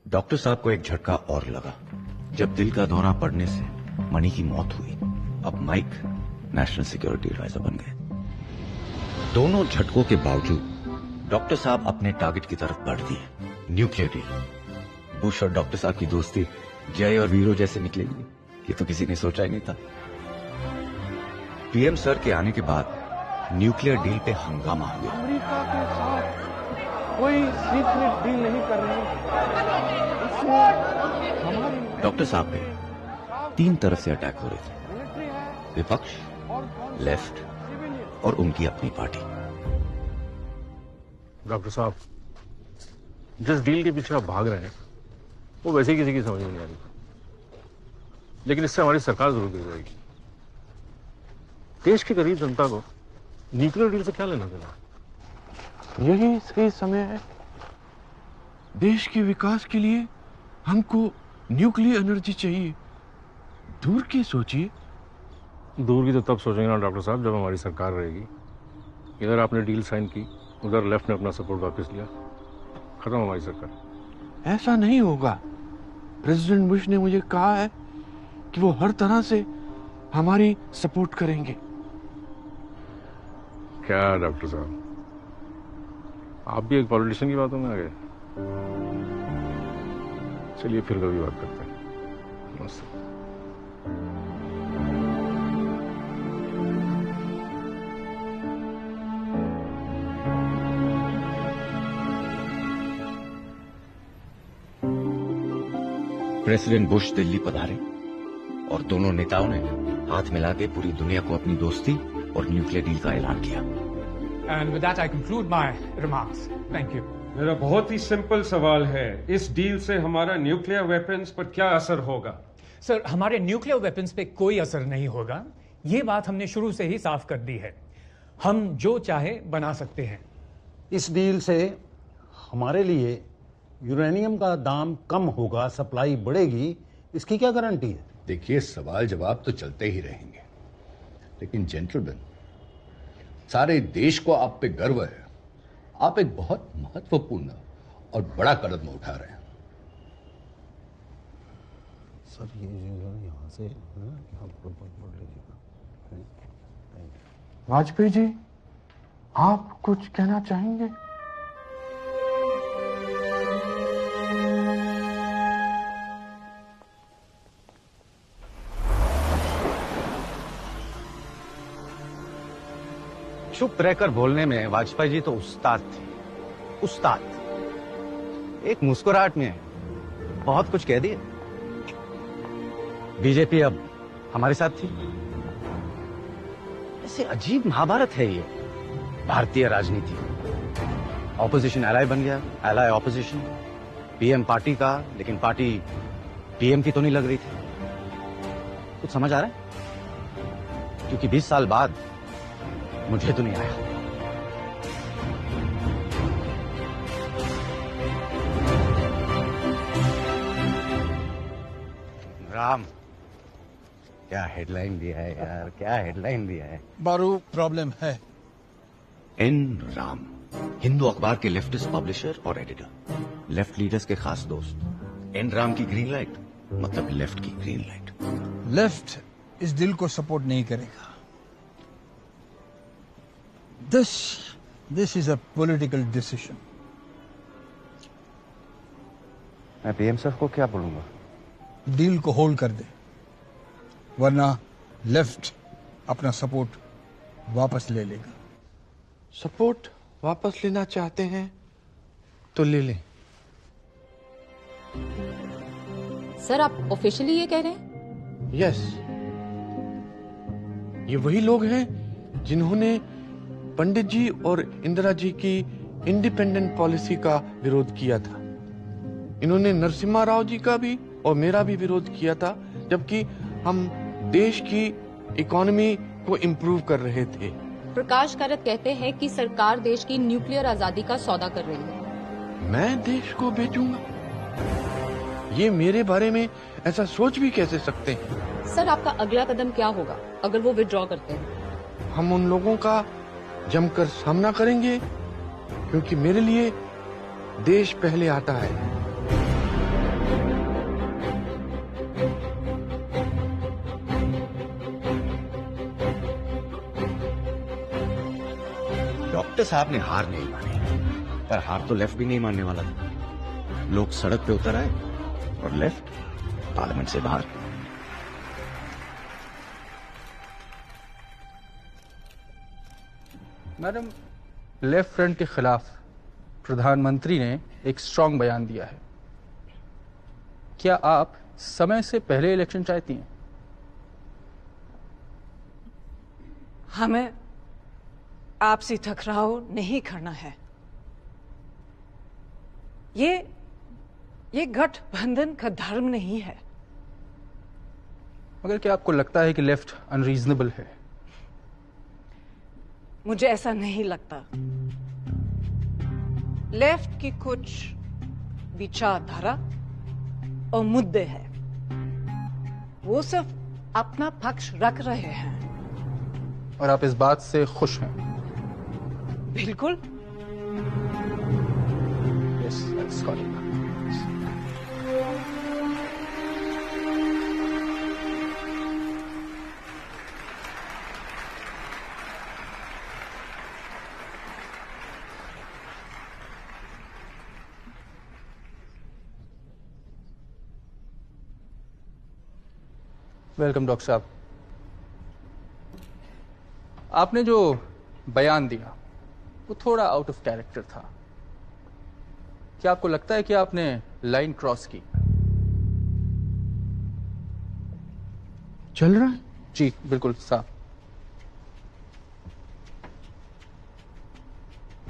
डॉक्टर साहब को एक झटका और लगा जब दिल का दौरा पड़ने से मणि की मौत हुई। अब माइक नेशनल सिक्योरिटी एडवाइजर बन गए। दोनों झटकों के बावजूद डॉक्टर साहब अपने टारगेट की तरफ बढ़ दिए, न्यूक्लियर डील। बुश और डॉक्टर साहब की दोस्ती जय और वीरो जैसे निकलेगी, ये तो किसी ने सोचा ही नहीं था। पीएम सर के आने के बाद न्यूक्लियर डील पे हंगामा हो गया। अमेरिका के साथ कोई सीक्रेट डील नहीं कर रहे। डॉक्टर साहब पे 3 तरफ से अटैक हो रहे थे, विपक्ष, लेफ्ट और उनकी अपनी पार्टी। डॉक्टर साहब, जिस डील के पीछे आप भाग रहे हैं वो वैसे ही किसी की समझ नहीं आ रही, लेकिन इससे हमारी सरकार जरूर गिर जाएगी। देश की गरीब जनता को न्यूक्लियर डील से क्या लेना देना? यही सही समय है। देश के विकास के लिए हमको न्यूक्लियर एनर्जी चाहिए। दूर की सोचिए। दूर की तो तब सोचेंगे ना डॉक्टर साहब जब हमारी सरकार रहेगी। इधर आपने डील साइन की, उधर लेफ्ट ने अपना सपोर्ट वापस लिया, खत्म हमारी सरकार। ऐसा नहीं होगा। प्रेसिडेंट बुश ने मुझे कहा है कि वो हर तरह से हमारी सपोर्ट करेंगे। क्या डॉक्टर साहब, आप भी एक पॉलिटिशियन की बातों में आ गए। चलिए फिर कभी बात करते हैं। नमस्ते। प्रेसिडेंट बुश दिल्ली पधारे और दोनों नेताओं ने हाथ मिला के पूरी दुनिया को अपनी दोस्ती और न्यूक्लियर डील का ऐलान किया। And with that I conclude my remarks. Thank you. मेरा बहुत ही सिंपल सवाल है, इस डील से हमारा न्यूक्लियर वेपन्स पर क्या असर होगा? सर, हमारे न्यूक्लियर वेपन्स पे कोई असर नहीं होगा। ये बात हमने शुरू से ही साफ कर दी है। हम जो चाहे बना सकते हैं। इस डील से हमारे लिए यूरेनियम का दाम कम होगा, सप्लाई बढ़ेगी, इसकी क्या गारंटी है? देखिए, सवाल जवाब तो चलते ही रहेंगे, लेकिन जेंटलमैन, सारे देश को आप पे गर्व है। आप एक बहुत महत्वपूर्ण और बड़ा कदम उठा रहे हैं। सर, ये यहाँ से वाजपेयी जी, आप कुछ कहना चाहेंगे? चुप रहकर बोलने में वाजपेयी जी तो उस्ताद थे, उस्ताद। एक मुस्कुराहट में बहुत कुछ कह दिए। बीजेपी अब हमारे साथ थी। ऐसे अजीब महाभारत है ये भारतीय राजनीति। ऑपोजिशन एलाय बन गया, एलाय ऑपोजिशन। पीएम पार्टी का, लेकिन पार्टी पीएम की तो नहीं लग रही थी। कुछ समझ आ रहा है? क्योंकि 20 साल बाद मुझे तो नहीं आया। राम, क्या हेडलाइन दिया है यार, क्या हेडलाइन दिया है। बारू, प्रॉब्लम है। एन राम, हिंदू अखबार के लेफ्टिस्ट पब्लिशर और एडिटर, लेफ्ट लीडर्स के खास दोस्त। एन राम की ग्रीन लाइट मतलब लेफ्ट की ग्रीन लाइट। लेफ्ट इस डील को सपोर्ट नहीं करेगा। This is a political decision. मैं पीएम सर को क्या बोलूंगा? डील को होल्ड कर दे, वरना लेफ्ट अपना सपोर्ट वापस ले लेगा। सपोर्ट वापस लेना चाहते हैं तो ले लें। सर, आप ऑफिशियली ये कह रहे हैं? यस, ये वही लोग हैं जिन्होंने पंडित जी और इंदिरा जी की इंडिपेंडेंट पॉलिसी का विरोध किया था। इन्होंने नरसिम्हा राव जी का भी और मेरा भी विरोध किया था, जबकि हम देश की इकोनॉमी को इम्प्रूव कर रहे थे। प्रकाश कारत कहते हैं कि सरकार देश की न्यूक्लियर आजादी का सौदा कर रही है। मैं देश को बेचूंगा? ये मेरे बारे में ऐसा सोच भी कैसे सकते हैं? सर, आपका अगला कदम क्या होगा अगर वो विथड्रॉ करते हैं? हम उन लोगों का जमकर सामना करेंगे, क्योंकि मेरे लिए देश पहले आता है। डॉक्टर साहब ने हार नहीं मानी, पर हार तो लेफ्ट भी नहीं मानने वाला था। लोग सड़क पे उतर आए और लेफ्ट पार्लियामेंट से बाहर। मैडम, लेफ्ट फ्रंट के खिलाफ प्रधानमंत्री ने एक स्ट्रांग बयान दिया है। क्या आप समय से पहले इलेक्शन चाहती हैं? हमें आपसी टकराव नहीं करना है। ये गठबंधन का धर्म नहीं है। मगर क्या आपको लगता है कि लेफ्ट अनरीजनेबल है? मुझे ऐसा नहीं लगता। लेफ्ट की कुछ विचारधारा और मुद्दे हैं, वो सिर्फ अपना पक्ष रख रहे हैं। और आप इस बात से खुश हैं? बिल्कुल। Yes, that's correct. Welcome doctor साहब। आपने जो बयान दिया वो थोड़ा आउट ऑफ कैरेक्टर था। क्या आपको लगता है कि आपने लाइन क्रॉस की? चल रहा है? जी बिल्कुल साहब।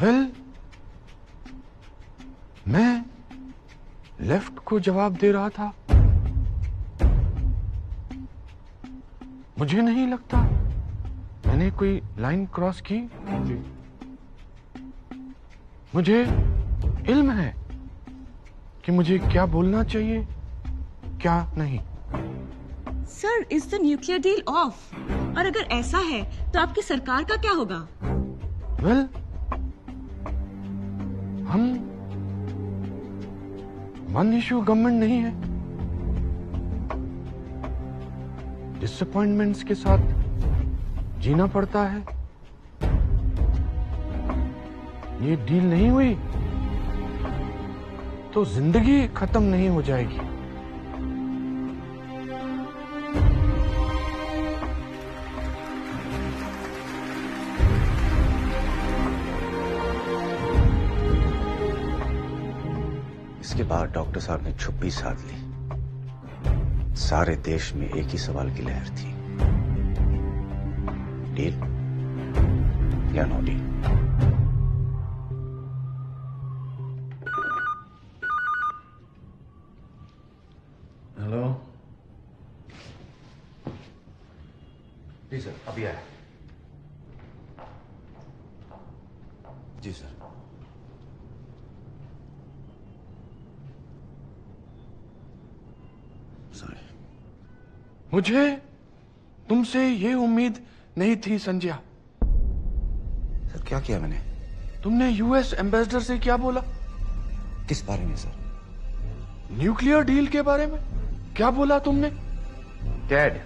वेल, मैं लेफ्ट को जवाब दे रहा था। मुझे नहीं लगता मैंने कोई लाइन क्रॉस की। मुझे इल्म है कि मुझे क्या बोलना चाहिए, क्या नहीं। Sir, is the nuclear deal of? और अगर ऐसा है तो आपकी सरकार का क्या होगा? वेल, हम वन इश्यू गवर्नमेंट नहीं है। डिसअपॉइंटमेंट्स के साथ जीना पड़ता है। ये डील नहीं हुई तो जिंदगी खत्म नहीं हो जाएगी। इसके बाद डॉक्टर साहब ने छुप्पी साध ली। सारे देश में एक ही सवाल की लहर थी, डील या नो डील। हेलो जी सर, अभी आया। जी सर। मुझे तुमसे ये उम्मीद नहीं थी संजय। सर क्या किया मैंने? तुमने यूएस एम्बेसडर से क्या बोला? किस बारे में सर? न्यूक्लियर डील के बारे में क्या बोला तुमने? Dad,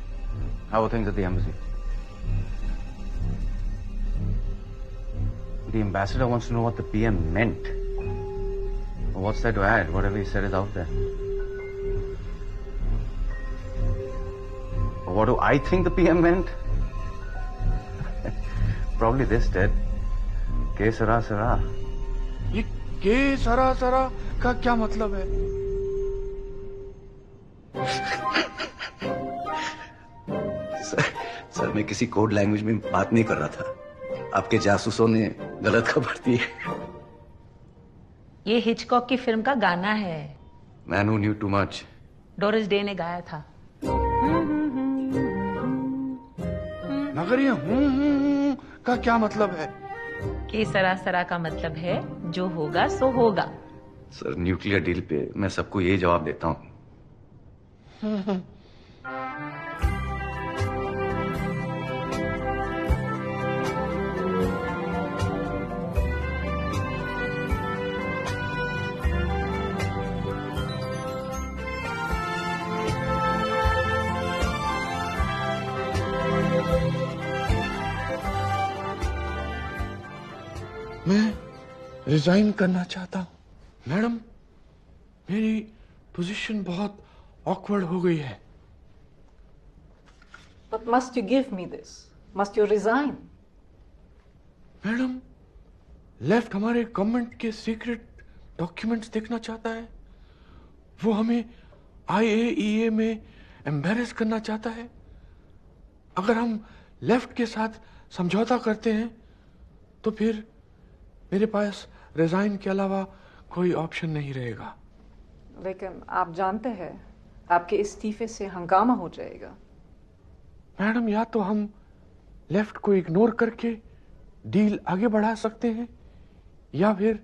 how are things at the embassy? The ambassador wants to know what the PM meant. What's there to add? Whatever he said is out there. What do I think the PM meant? Probably this, Ted. के सरा सरा। ये के सरा सरा का क्या मतलब है? सर मैं किसी कोड लैंग्वेज में बात नहीं कर रहा था। आपके जासूसों ने गलत खबर दी। ये हिचकॉक की फिल्म का गाना है। Man who knew too much. Doris day ने गाया था। मगर ये का क्या मतलब है? के सरासरा का मतलब है जो होगा सो होगा। सर न्यूक्लियर डील पे मैं सबको यही जवाब देता हूँ। मैं रिजाइन करना चाहता हूं। मैडम, मेरी पोजीशन बहुत ऑकवर्ड हो गई है। But must you give me this? Must you resign? Madam, left हमारे गवर्नमेंट के सीक्रेट डॉक्यूमेंट्स देखना चाहता है। वो हमें IAEA में एम्बेरस करना चाहता है। अगर हम लेफ्ट के साथ समझौता करते हैं तो फिर मेरे पास रिजाइन के अलावा कोई ऑप्शन नहीं रहेगा। लेकिन आप जानते हैं आपके इस्तीफे से हंगामा हो जाएगा। मैडम, या तो हम लेफ्ट को इग्नोर करके डील आगे बढ़ा सकते हैं या फिर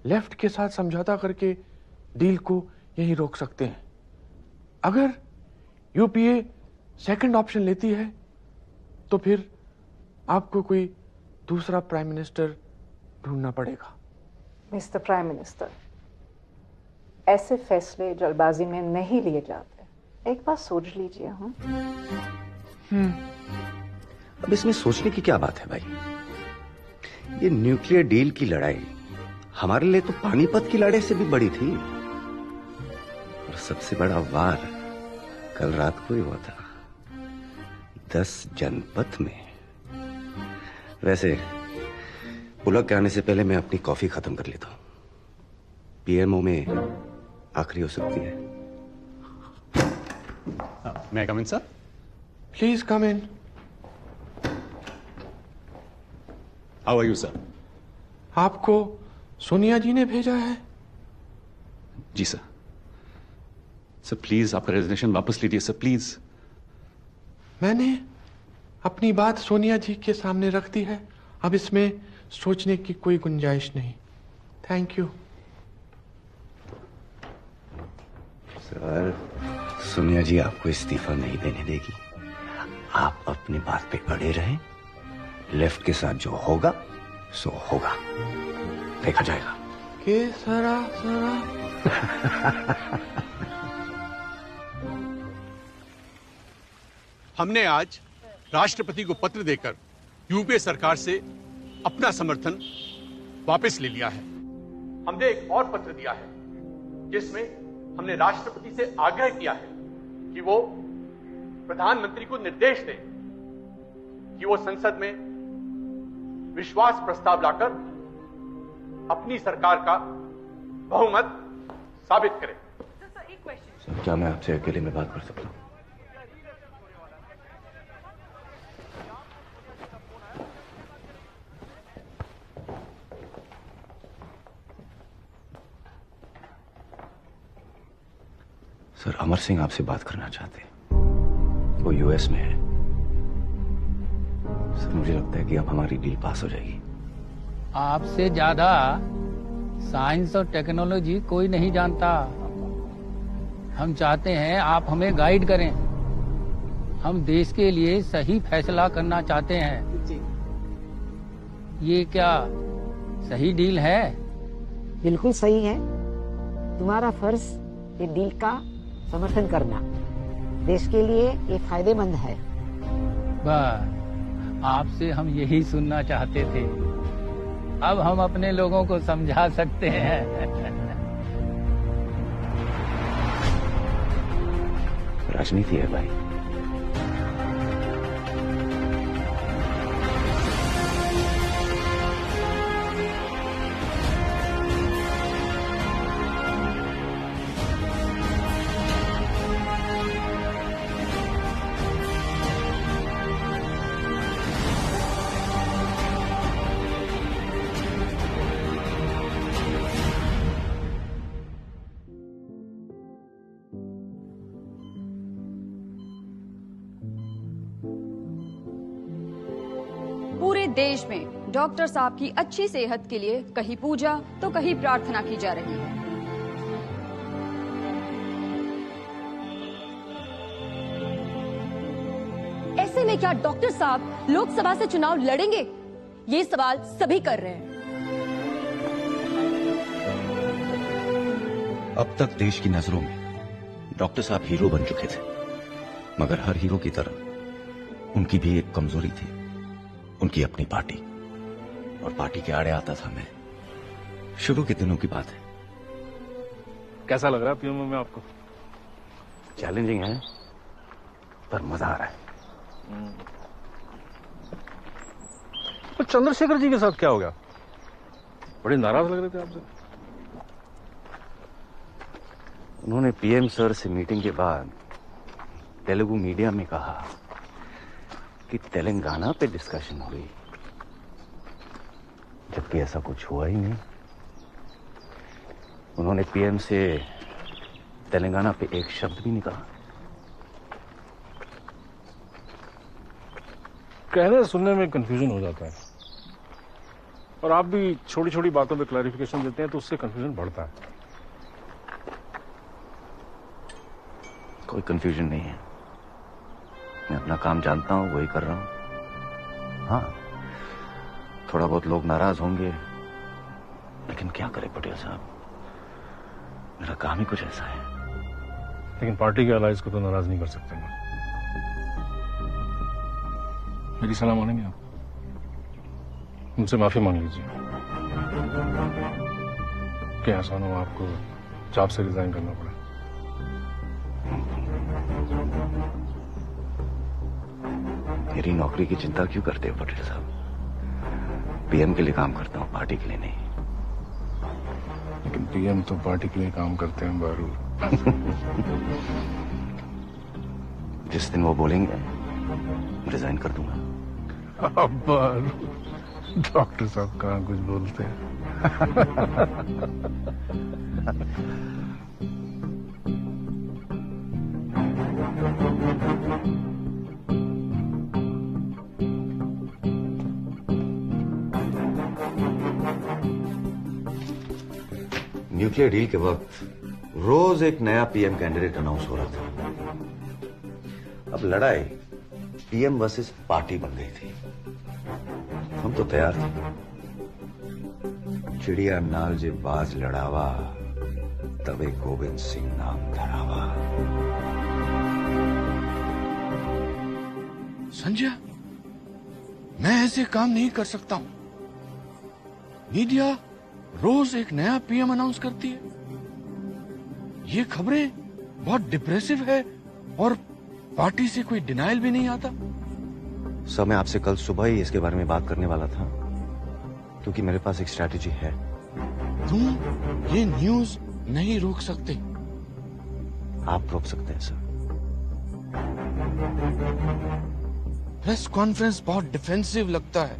लेफ्ट के साथ समझौता करके डील को यहीं रोक सकते हैं। अगर यूपीए सेकंड ऑप्शन लेती है तो फिर आपको कोई दूसरा प्राइम मिनिस्टर ढूंढना पड़ेगा। मिस्टर प्राइम मिनिस्टर, ऐसे फैसले जल्दबाजी में नहीं लिए जाते। एक बार सोच लीजिए। अब इसमें सोचने की क्या बात है भाई? ये न्यूक्लियर डील की लड़ाई हमारे लिए तो पानीपत की लड़ाई से भी बड़ी थी। और सबसे बड़ा वार कल रात को ही हुआ था। 10 जनपथ में। वैसे पुलक के आने से पहले मैं अपनी कॉफी खत्म कर लेता हूं। पीएमओ में आखिरी हो सकती है। May I come in, sir? Please come in. How are you, sir? आपको सोनिया जी ने भेजा है? जी सर। सर प्लीज आपका रेजिग्नेशन वापस लीजिए सर, प्लीज। मैंने अपनी बात सोनिया जी के सामने रख दी है, अब इसमें सोचने की कोई गुंजाइश नहीं। Thank you. सर, सोनिया जी आपको इस्तीफा नहीं देने देगी। आप अपनी बात पे अड़े रहें। लेफ्ट के साथ जो होगा सो होगा, देखा जाएगा। के सरा सरा। हमने आज राष्ट्रपति को पत्र देकर यूपीए सरकार से अपना समर्थन वापस ले लिया है। हमने एक और पत्र दिया है जिसमें हमने राष्ट्रपति से आग्रह किया है कि वो प्रधानमंत्री को निर्देश दें कि वो संसद में विश्वास प्रस्ताव लाकर अपनी सरकार का बहुमत साबित करें। सर, क्या मैं आपसे अकेले में बात कर सकता हूं? सर, अमर सिंह आपसे बात करना चाहते हैं। वो यूएस में है। सर, मुझे लगता है कि अब हमारी डील पास हो जाएगी। आपसे ज्यादा साइंस और टेक्नोलॉजी कोई नहीं जानता। हम चाहते हैं आप हमें गाइड करें। हम देश के लिए सही फैसला करना चाहते हैं। ये क्या सही डील है? बिल्कुल सही है। तुम्हारा फर्ज ये डील का समर्थन करना। देश के लिए ये फायदेमंद है। बस आपसे हम यही सुनना चाहते थे। अब हम अपने लोगों को समझा सकते हैं। राजनीति है भाई। पूरे देश में डॉक्टर साहब की अच्छी सेहत के लिए कहीं पूजा तो कहीं प्रार्थना की जा रही है। ऐसे में क्या डॉक्टर साहब लोकसभा से चुनाव लड़ेंगे? ये सवाल सभी कर रहे हैं। अब तक देश की नजरों में डॉक्टर साहब हीरो बन चुके थे, मगर हर हीरो की तरह उनकी भी एक कमजोरी थी, उनकी अपनी पार्टी। और पार्टी के आड़े आता था मैं। शुरू के दिनों की बात है। कैसा लग रहा है पीएमओ में आपको? चैलेंजिंग है पर मजा आ रहा है। तो चंद्रशेखर जी के साथ क्या हो गया? बड़े नाराज लग रहे थे आपसे। उन्होंने पीएम सर से मीटिंग के बाद तेलुगु मीडिया में कहा कि तेलंगाना पे डिस्कशन हुई, जबकि ऐसा कुछ हुआ ही नहीं। उन्होंने पीएम से तेलंगाना पे एक शब्द भी नहीं कहा। कहने सुनने में कंफ्यूजन हो जाता है, और आप भी छोटी छोटी बातों पे क्लैरिफिकेशन देते हैं तो उससे कंफ्यूजन बढ़ता है। कोई कंफ्यूजन नहीं है। मैं अपना काम जानता हूं, वही कर रहा हूं। हाँ, थोड़ा बहुत लोग नाराज होंगे, लेकिन क्या करे पटेल साहब, मेरा काम ही कुछ ऐसा है। लेकिन पार्टी के अलाइज को तो नाराज नहीं कर सकते ना। मेरी सलाह मानेंगे आप? उनसे माफी मांग लीजिए कि आसान हो आपको जॉब से रिजाइन करना पड़ा। मेरी नौकरी की चिंता क्यों करते हो पटेल साहब? पीएम के लिए काम करता हूँ, पार्टी के लिए नहीं। लेकिन पीएम तो पार्टी के लिए काम करते हैं बारू। जिस दिन वो बोलेंगे रिजाइन कर दूंगा। बारू, डॉक्टर साहब कहाँ कुछ बोलते हैं। न्यूक्लियर डील के वक्त रोज एक नया पीएम कैंडिडेट अनाउंस हो रहा था। अब लड़ाई पीएम वर्सेस पार्टी बन गई थी। हम तो तैयार थे। चिड़िया नाल जे बाज लड़ावा, तवे गोविंद सिंह नाम धरावा। संजय, मैं ऐसे काम नहीं कर सकता हूं। मीडिया रोज एक नया पीएम अनाउंस करती है। ये खबरें बहुत डिप्रेसिव है और पार्टी से कोई डिनायल भी नहीं आता। सर, मैं आपसे कल सुबह ही इसके बारे में बात करने वाला था, क्योंकि मेरे पास एक स्ट्रैटेजी है। तुम ये न्यूज नहीं रोक सकते। आप रोक सकते हैं सर। प्रेस कॉन्फ्रेंस बहुत डिफेंसिव लगता है।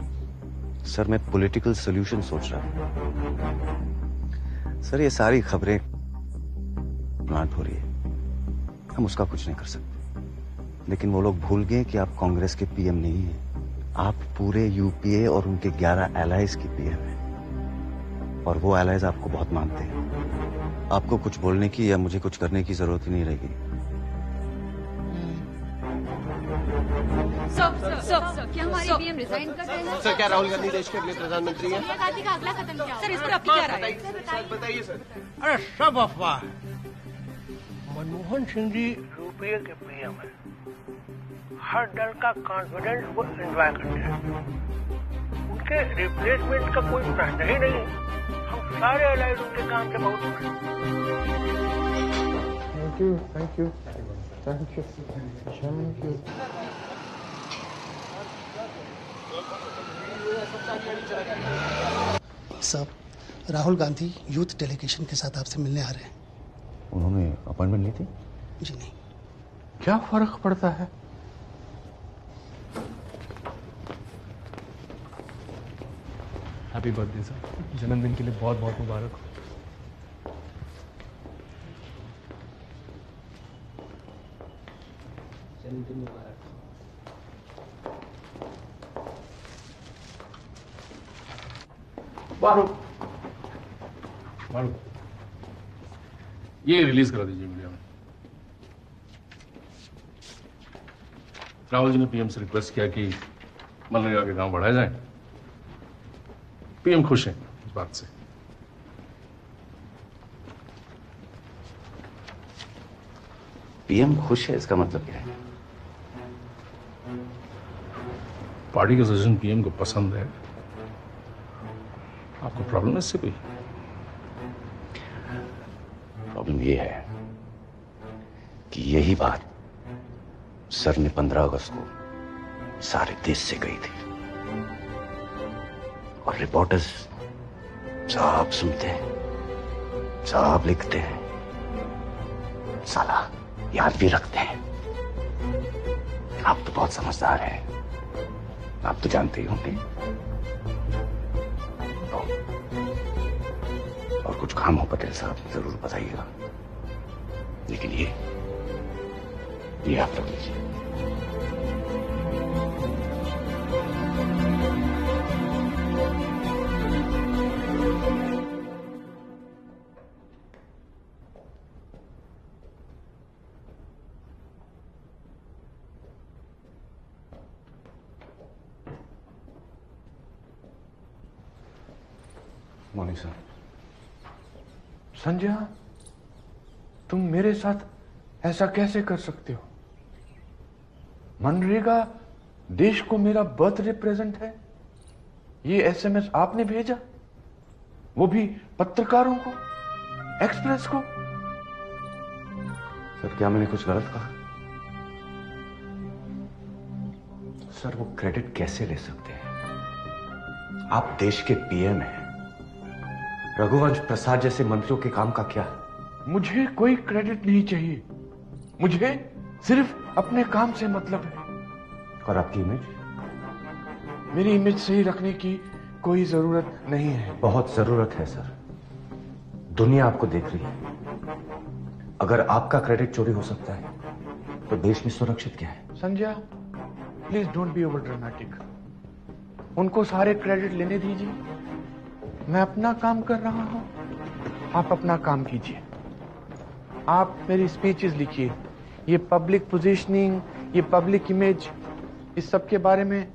सर, मैं पॉलिटिकल सॉल्यूशन सोच रहा हूं। सर, ये सारी खबरें प्लांट हो रही है, हम उसका कुछ नहीं कर सकते। लेकिन वो लोग भूल गए कि आप कांग्रेस के पीएम नहीं हैं। आप पूरे यूपीए और उनके 11 एलाइज की पीएम हैं, और वो एलाइज आपको बहुत मानते हैं। आपको कुछ बोलने की या मुझे कुछ करने की जरूरत ही नहीं रहेगी। सर, क्या हमारी पीएम रिजाइन कर रहे हैं? सर, क्या राहुल गांधी देश के अगले प्रधानमंत्री हैं? सोनिया गांधी का अगला कदम क्या? सर, इस पर आपकी क्या राय है? सर, बताइए सर। अरे सब अफवाह है। मनमोहन सिंह जी यूपीए के पीएम है। हर दल का कॉन्फिडेंस वो एंजॉय करते हैं। उनके रिप्लेसमेंट का कोई प्रश्न ही नहीं। हम सारे अलाइज उनके काम से बहुत खुश हैं। Thank you, thank you, thank you, thank you. साहब, राहुल गांधी यूथ डेलीगेशन के साथ आपसे मिलने आ रहे हैं। उन्होंने अपॉइंटमेंट ली थी? जी नहीं। क्या फर्क पड़ता है? Happy birthday sir. जन्मदिन के लिए बहुत बहुत मुबारक हो। जन्मदिन मुबारक। मारो मारो, ये रिलीज करा दीजिए मीडिया में। राहुल जी ने पीएम से रिक्वेस्ट किया कि मनरेगा के काम बढ़ाए जाएं। पीएम खुश हैं इस बात से। पीएम खुश है, इसका मतलब क्या है? पार्टी का सजेशन पीएम को पसंद है। आपको प्रॉब्लम है इससे कोई? प्रॉब्लम ये है कि यही बात सर ने 15 अगस्त को सारे देश से कही थी, और रिपोर्टर्स सब सुनते हैं, सब लिखते हैं, साला याद भी रखते हैं। आप तो बहुत समझदार हैं, आप तो जानते ही होंगे। और कुछ काम हो पटेल साहब जरूर बताइएगा, लेकिन ये आप रख लीजिए। Morning sir. संजय, तुम मेरे साथ ऐसा कैसे कर सकते हो? मनरेगा देश को मेरा बर्थडे प्रेजेंट है। ये एसएमएस आपने भेजा, वो भी पत्रकारों को, एक्सप्रेस को। सर, क्या मैंने कुछ गलत कहा? सर वो क्रेडिट कैसे ले सकते हैं? आप देश के पीएम हैं। रघुवंश प्रसाद जैसे मंत्रियों के काम का क्या? मुझे कोई क्रेडिट नहीं चाहिए, मुझे सिर्फ अपने काम से मतलब है। और आपकी इमेज? मेरी इमेज सही रखने की कोई जरूरत नहीं है। बहुत जरूरत है सर। दुनिया आपको देख रही है। अगर आपका क्रेडिट चोरी हो सकता है तो देश में सुरक्षित क्या है? Sanjay, please don't be over dramatic. उनको सारे क्रेडिट लेने दीजिए, मैं अपना काम कर रहा हूं, आप अपना काम कीजिए। आप मेरी स्पीचेस लिखिए, ये पब्लिक पोजीशनिंग, ये पब्लिक इमेज, इस सब के बारे में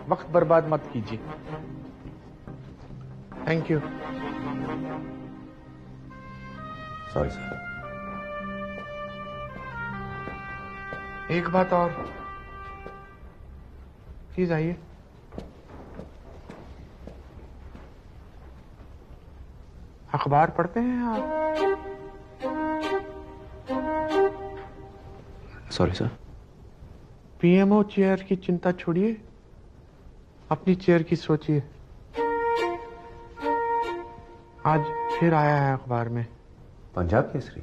वक्त बर्बाद मत कीजिए। Thank you. Sorry sir. एक बात और, प्लीज आइए। अखबार पढ़ते हैं आप? Sorry sir. पीएमओ चेयर की चिंता छोड़िए, अपनी चेयर की सोचिए। आज फिर आया है अखबार में पंजाब केसरी।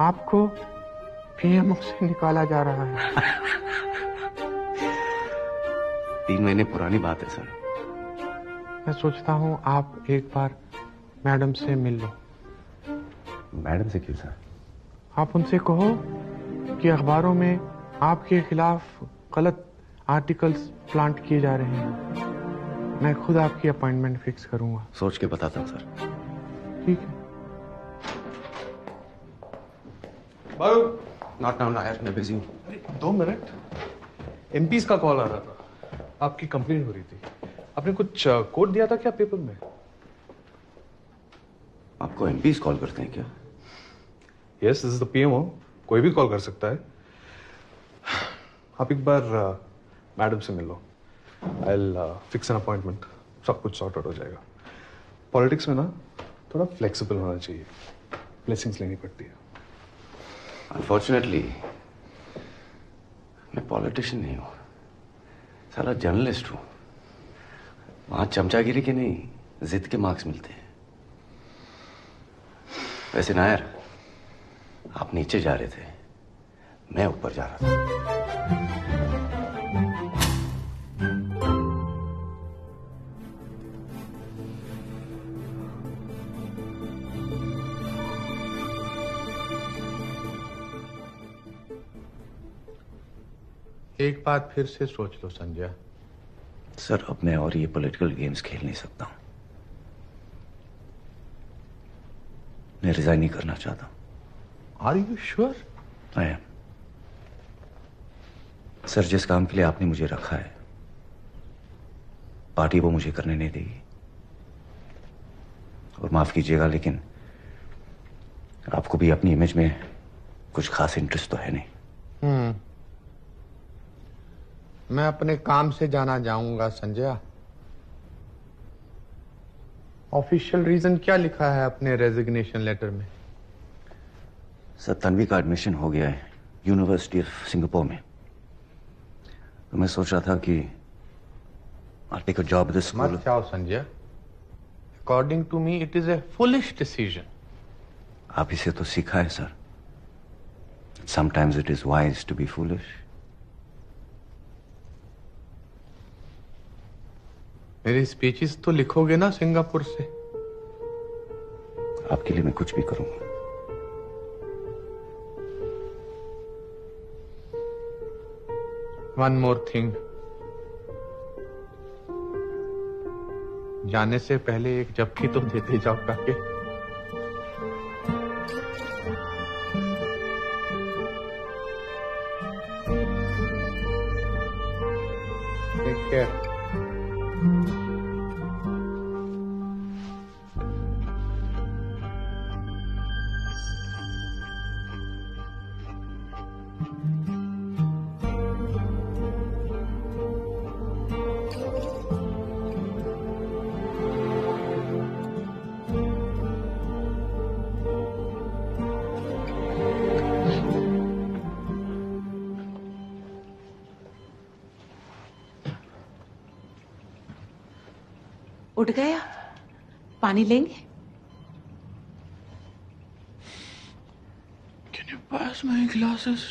आपको पीएमओ से निकाला जा रहा है। 3 महीने पुरानी बात है सर। मैं सोचता हूं आप एक बार मैडम से मिल लो। मैडम से क्यों सर? आप उनसे कहो कि अखबारों में आपके खिलाफ गलत आर्टिकल्स प्लांट किए जा रहे हैं। मैं खुद आपकी अपॉइंटमेंट फिक्स करूंगा। सोच के बताता हूं सर। ठीक है। बारू, नॉट नाउ नायर, मैं बिजी हूं। 2 मिनट। एमपीज का कॉल आ रहा था, आपकी कंप्लेंट हो रही थी। आपने कुछ कोड दिया था क्या पेपर में? आपको एमपीज कॉल करते हैं क्या? Yes, this is the PMO, कोई भी कॉल कर सकता है। आप एक बार मैडम से मिल लो। I will fix an appointment, सब कुछ सॉर्ट आउट हो जाएगा। पॉलिटिक्स में ना थोड़ा फ्लेक्सिबल होना चाहिए, ब्लेसिंग्स लेनी पड़ती है। अनफॉर्चुनेटली मैं पॉलिटिशियन नहीं हूं, साला जर्नलिस्ट हूं। वहां चमचागिरी के नहीं, जिद के मार्क्स मिलते हैं। वैसे नायर, आप नीचे जा रहे थे, मैं ऊपर जा रहा था। एक बात फिर से सोच लो संजय। सर, अब मैं और ये पॉलिटिकल गेम्स खेल नहीं सकता हूं। मैं रिजाइन नहीं करना चाहता। Are you sure? I am. Sir, जिस काम के लिए आपने मुझे रखा है, पार्टी वो मुझे करने नहीं देगी। और माफ कीजिएगा, लेकिन आपको भी अपनी इमेज में कुछ खास इंटरेस्ट तो है नहीं। मैं अपने काम से जाना जाऊंगा संजय। ऑफिशियल रीजन क्या लिखा है अपने रेजिग्नेशन लेटर में? सर, तन्वी का एडमिशन हो गया है यूनिवर्सिटी ऑफ सिंगापुर में। तो मैं सोच रहा था कि I'll take a job at this school. मत जाओ Sanjay. According to me it is a foolish decision. आप इसे तो सीखा है sir. Sometimes it is wise to be foolish. मेरी स्पीचेस तो लिखोगे ना सिंगापुर से? आपके लिए मैं कुछ भी करूंगा। वन मोर थिंग, जाने से पहले एक झपकी तो देते जाओ काके। Take care. उठ गए आप? पानी लेंगे? Can you pass my glasses?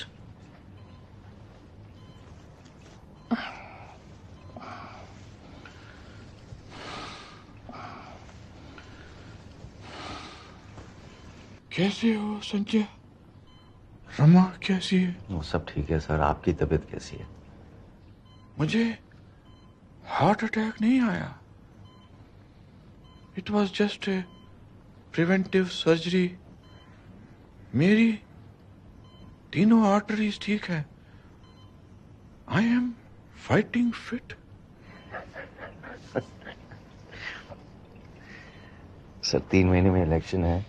कैसे हो संजय? रमा कैसी है? वो सब ठीक है सर। आपकी तबीयत कैसी है? मुझे हार्ट अटैक नहीं आया। It was just a preventive surgery. मेरी तीनों आर्टरीज ठीक है। I am fighting fit. Sir 3 महीने में इलेक्शन है,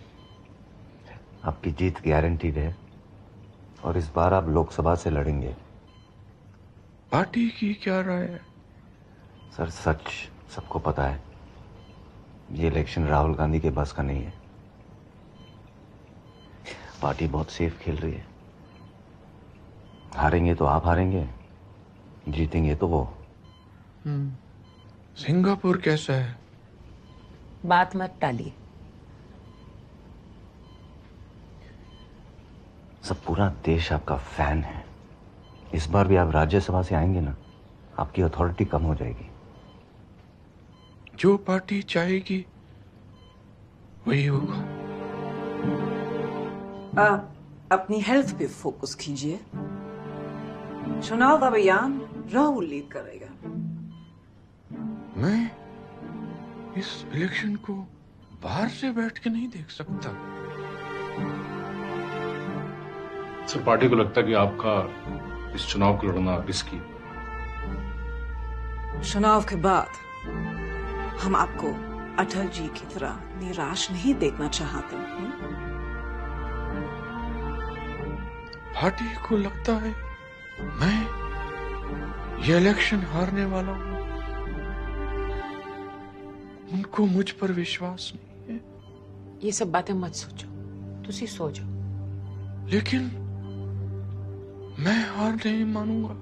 आपकी जीत गारंटीड है और इस बार आप लोकसभा से लड़ेंगे। पार्टी की क्या राय है? सर सच सबको पता है, ये इलेक्शन राहुल गांधी के बस का नहीं है। पार्टी बहुत सेफ खेल रही है। हारेंगे तो आप हारेंगे, जीतेंगे तो वो। सिंगापुर कैसा है? बात मत टालिए। सब पूरा देश आपका फैन है। इस बार भी आप राज्यसभा से आएंगे ना, आपकी अथॉरिटी कम हो जाएगी। जो पार्टी चाहेगी वही होगा। आप अपनी हेल्थ पे फोकस कीजिए। चुनाव अभियान राहुल लीड करेगा। मैं इस इलेक्शन को बाहर से बैठ के नहीं देख सकता। सर पार्टी को लगता है कि आपका इस चुनाव को लड़ना रिस्की। चुनाव के बाद हम आपको अटल जी की तरह निराश नहीं देखना चाहते। पार्टी को लगता है मैं ये इलेक्शन हारने वाला हूं। उनको मुझ पर विश्वास नहीं है। ये सब बातें मत सोचो, तुसी सो जाओ। लेकिन मैं हार नहीं मानूंगा।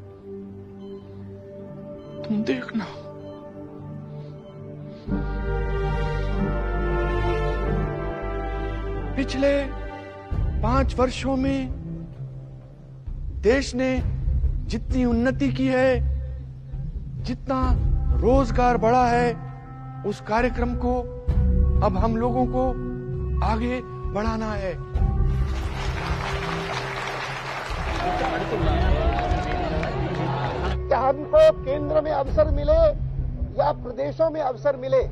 तुम देखना। पिछले 5 वर्षों में देश ने जितनी उन्नति की है, जितना रोजगार बढ़ा है, उस कार्यक्रम को अब हम लोगों को आगे बढ़ाना है। क्या हमको केंद्र में अवसर मिले या प्रदेशों में अवसर मिले,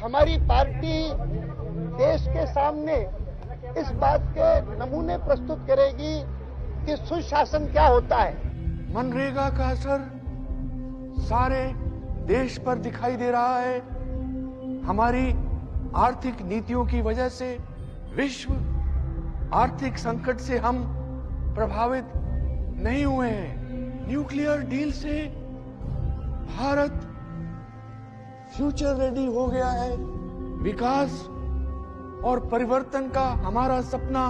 हमारी पार्टी देश के सामने इस बात के नमूने प्रस्तुत करेगी कि सुशासन क्या होता है। मनरेगा का असर सारे देश पर दिखाई दे रहा है। हमारी आर्थिक नीतियों की वजह से विश्व आर्थिक संकट से हम प्रभावित नहीं हुए हैं। न्यूक्लियर डील से भारत फ्यूचर रेडी हो गया है। विकास और परिवर्तन का हमारा सपना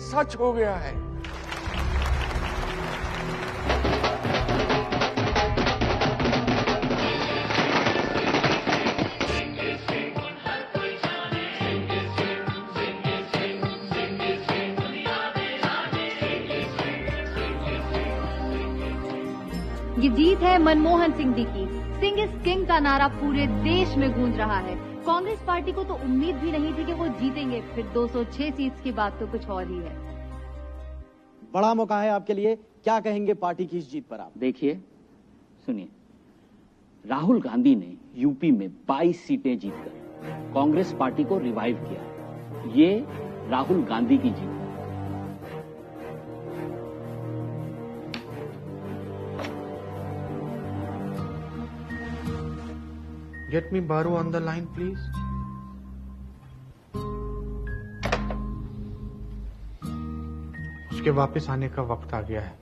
सच हो गया है। ये जीत है मनमोहन सिंह जी की। सिंह इज किंग का नारा पूरे देश में गूंज रहा है। कांग्रेस पार्टी को तो उम्मीद भी नहीं थी कि वो जीतेंगे, फिर 206 सीट्स की बात तो कुछ और ही है। बड़ा मौका है आपके लिए, क्या कहेंगे पार्टी की इस जीत पर आप? देखिए, सुनिए, राहुल गांधी ने यूपी में 22 सीटें जीतकर कांग्रेस पार्टी को रिवाइव किया। ये राहुल गांधी की जीत है। Get me Baru on the line, please. उसके वापस आने का वक्त आ गया है।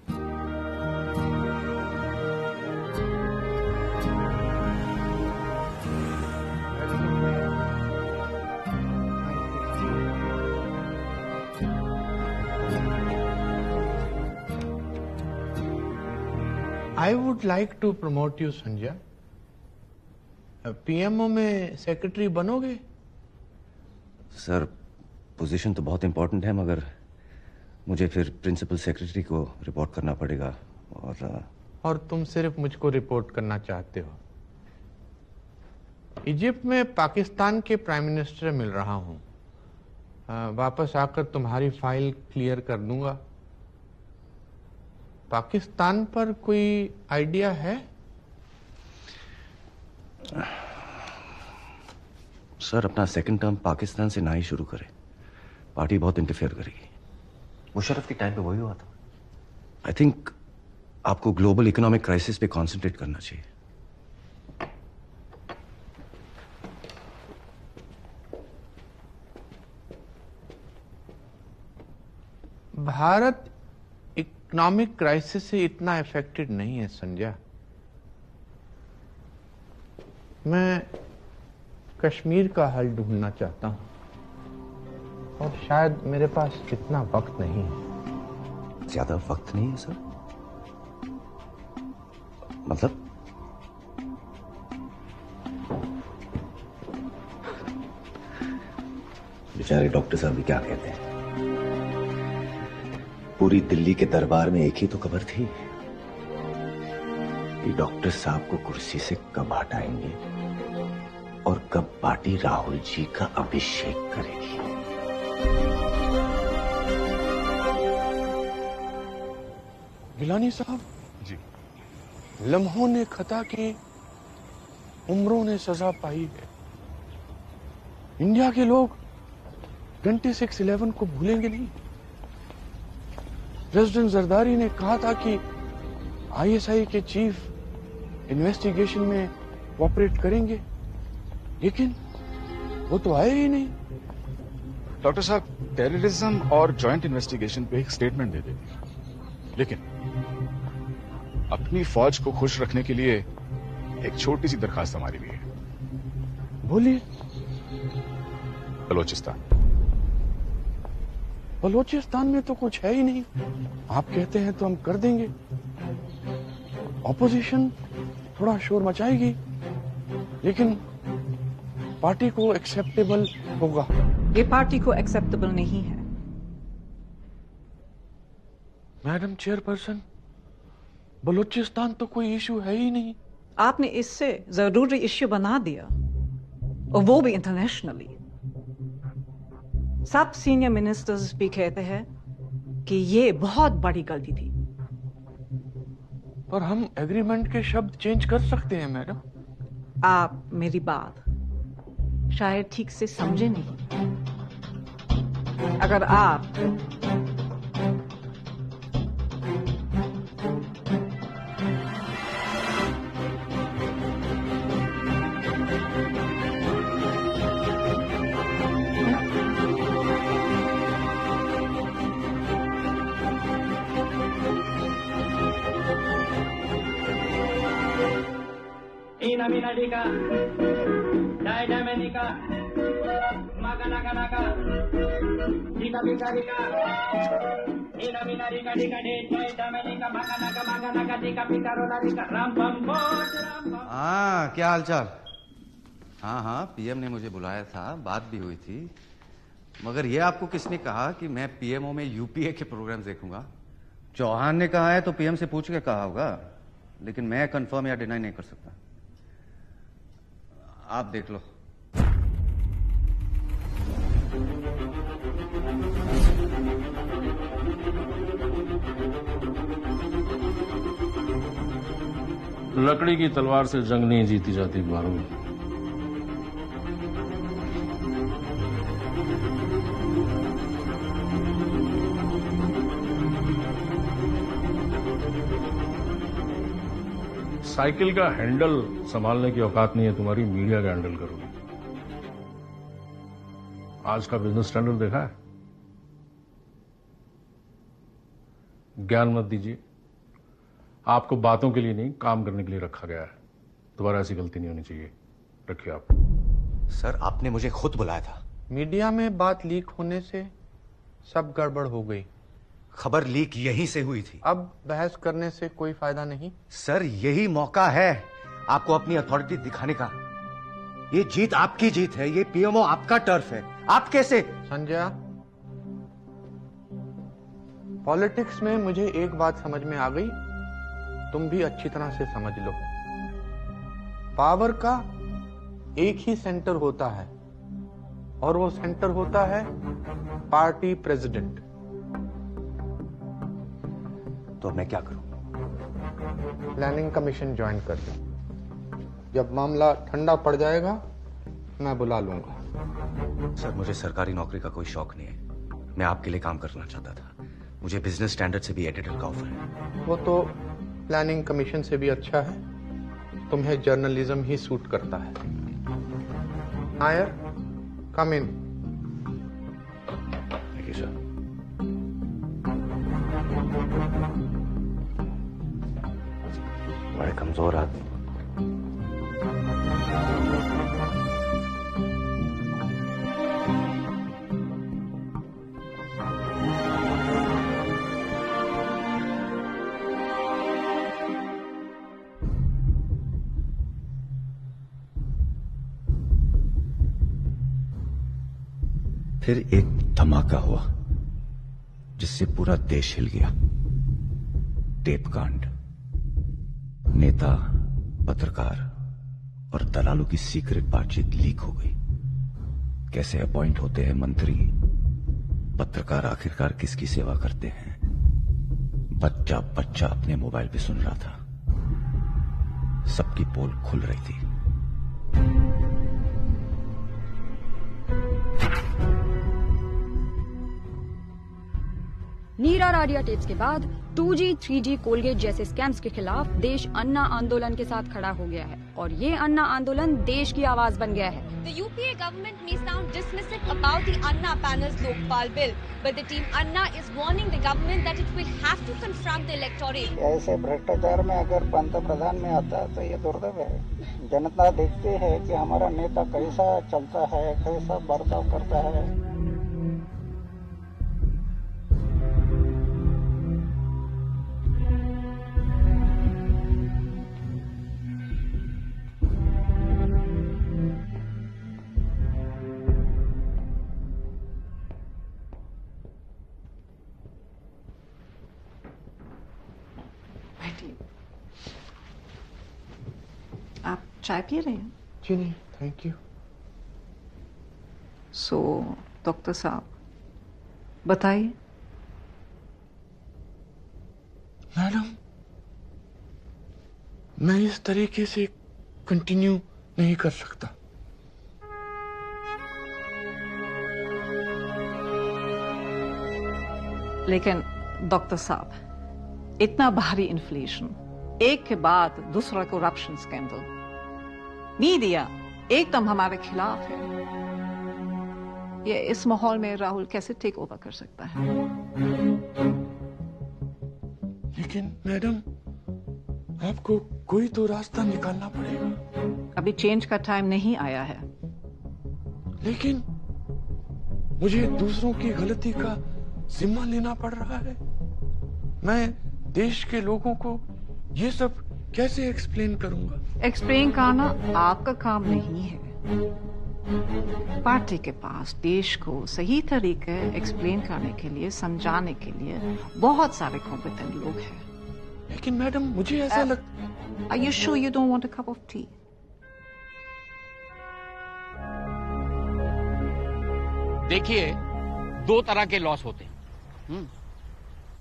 I would like to promote you, Sanjay, PMO में सेक्रेटरी बनोगे? सर पोजीशन तो बहुत इंपॉर्टेंट है, मगर मुझे फिर प्रिंसिपल सेक्रेटरी को रिपोर्ट करना पड़ेगा। और तुम सिर्फ मुझको रिपोर्ट करना चाहते हो? इजिप्ट में पाकिस्तान के प्राइम मिनिस्टर मिल रहा हूं, वापस आकर तुम्हारी फाइल क्लियर कर दूंगा। पाकिस्तान पर कोई आइडिया है? सर अपना सेकंड टर्म पाकिस्तान से ना ही शुरू करें, पार्टी बहुत इंटरफेयर करेगी। मुशर्रफ के टाइम पे वही हुआ था। आई थिंक आपको ग्लोबल इकोनॉमिक क्राइसिस पे कंसंट्रेट करना चाहिए। भारत इकोनॉमिक क्राइसिस से इतना इफेक्टेड नहीं है संजय। मैं कश्मीर का हल ढूंढना चाहता हूं, और शायद मेरे पास इतना वक्त नहीं है। ज्यादा वक्त नहीं है सर? मतलब बेचारे डॉक्टर साहब भी क्या कहते हैं, पूरी दिल्ली के दरबार में एक ही तो खबर थी कि डॉक्टर साहब को कुर्सी से कब हटाएंगे और कब पार्टी राहुल जी का अभिषेक करेगी। गिलानी साहब जी, लम्हों ने खता की, उम्रों ने सजा पाई है। इंडिया के लोग 26/11 को भूलेंगे नहीं। प्रेसिडेंट जरदारी ने कहा था कि आईएसआई के चीफ इन्वेस्टिगेशन में कोऑपरेट करेंगे, लेकिन वो तो आए ही नहीं। डॉक्टर साहब टेररिज्म और जॉइंट इन्वेस्टिगेशन पे एक स्टेटमेंट दे देंगे, लेकिन अपनी फौज को खुश रखने के लिए एक छोटी सी दरखास्त हमारी भी है। बोलिए। बलोचिस्तान में तो कुछ है ही नहीं, आप कहते हैं तो हम कर देंगे। ऑपोजिशन थोड़ा शोर मचाएगी, लेकिन पार्टी को एक्सेप्टेबल होगा। ये पार्टी को एक्सेप्टेबल नहीं है। मैडम चेयरपर्सन, बलूचिस्तान तो कोई इशू है ही नहीं। आपने इससे जरूरी इश्यू बना दिया, और वो भी इंटरनेशनली। सब सीनियर मिनिस्टर्स भी कहते हैं कि ये बहुत बड़ी गलती थी। पर हम एग्रीमेंट के शब्द चेंज कर सकते हैं मैडम। आप मेरी बात शायद ठीक से समझे नहीं। अगर आप Inaminadika, Didamanika, Maganaganaka, Dika Dika Dika, Inaminadika Dika Didamanika, Maganaka Maganaka Dika Picarola Dika, Rampam Rampam। हाँ, क्या हालचाल? हाँ, पीएम ने मुझे बुलाया था, बात भी हुई थी, मगर ये आपको किसने कहा कि मैं पीएमओ में यूपीए के प्रोग्राम देखूंगा? चौहान ने कहा है तो पीएम से पूछ के कहा होगा, लेकिन मैं कंफर्म या डिनाई नहीं कर सकता। आप देख लो। लकड़ी की तलवार से जंग नहीं जीती जाती बारूद। साइकिल का हैंडल संभालने की औकात नहीं है तुम्हारी, मीडिया का हैंडल करोगे। आज का बिजनेस स्टैंडर्ड देखा है? ज्ञान मत दीजिए, आपको बातों के लिए नहीं काम करने के लिए रखा गया है। दोबारा ऐसी गलती नहीं होनी चाहिए, रखिए आप। सर आपने मुझे खुद बुलाया था। मीडिया में बात लीक होने से सब गड़बड़ हो गई। खबर लीक यहीं से हुई थी। अब बहस करने से कोई फायदा नहीं। सर यही मौका है आपको अपनी अथॉरिटी दिखाने का। ये जीत आपकी जीत है, ये पीएमओ आपका टर्फ है। आप कैसे? संजय, पॉलिटिक्स में मुझे एक बात समझ में आ गई, तुम भी अच्छी तरह से समझ लो। पावर का एक ही सेंटर होता है और वो सेंटर होता है पार्टी प्रेसिडेंट। तो मैं क्या करूं? प्लानिंग कमीशन ज्वाइन कर लो। जब मामला ठंडा पड़ जाएगा मैं बुला लूंगा। सर, मुझे सरकारी नौकरी का कोई शौक नहीं है। मैं आपके लिए काम करना चाहता था। मुझे बिजनेस स्टैंडर्ड से भी एडिटर का ऑफर है। वो तो प्लानिंग कमीशन से भी अच्छा है, तुम्हें जर्नलिज्म ही सूट करता है। Nair, come in. Thank you sir. बड़े कमजोर आदमी। फिर एक धमाका हुआ जिससे पूरा देश हिल गया। टेप कांड। नेता, पत्रकार और दलालों की सीक्रेट बातचीत लीक हो गई। कैसे अपॉइंट होते हैं मंत्री, पत्रकार आखिरकार किसकी सेवा करते हैं। बच्चा बच्चा अपने मोबाइल पे सुन रहा था। सबकी पोल खुल रही थी। नीरा राडिया टेप्स के बाद 2G, 3G, कोलगेट जैसे स्कैम्स के खिलाफ देश अन्ना आंदोलन के साथ खड़ा हो गया है और ये अन्ना आंदोलन देश की आवाज बन गया है। The UPA government may sound dismissive about the Anna panel's Lokpal bill, but the team Anna is warning the government that it will have to confront the electorate. ऐसे भ्रष्टाचार में अगर पंतप्रधान में आता है तो ये दुर्दैव है। जनता देखते है कि हमारा नेता कैसा चलता है, कैसा बर्ताव करता है। आप चाय पी रहे हैं? जी नहीं, थैंक यू। सो डॉक्टर साहब बताइए। मैडम, मैं इस तरीके से कंटिन्यू नहीं कर सकता। लेकिन डॉक्टर साहब, इतना भारी इन्फ्लेशन, एक के बाद दूसरा करप्शन स्कैंडल, मीडिया एकदम हमारे खिलाफ है। ये इस माहौल में राहुल कैसे टेक ओवर कर सकता है? लेकिन मैडम, आपको कोई तो रास्ता निकालना पड़ेगा। अभी चेंज का टाइम नहीं आया है। लेकिन मुझे दूसरों की गलती का जिम्मा लेना पड़ रहा है। मैं देश के लोगों को ये सब कैसे एक्सप्लेन करूंगा? एक्सप्लेन करना आपका काम नहीं है। पार्टी के पास देश को सही तरीके एक्सप्लेन करने के लिए, समझाने के लिए बहुत सारे कॉम्पिटेंट लोग हैं। लेकिन मैडम, मुझे ऐसा लगता। Are you sure you don't want a cup of tea? देखिए, दो तरह के लॉस होते हैं,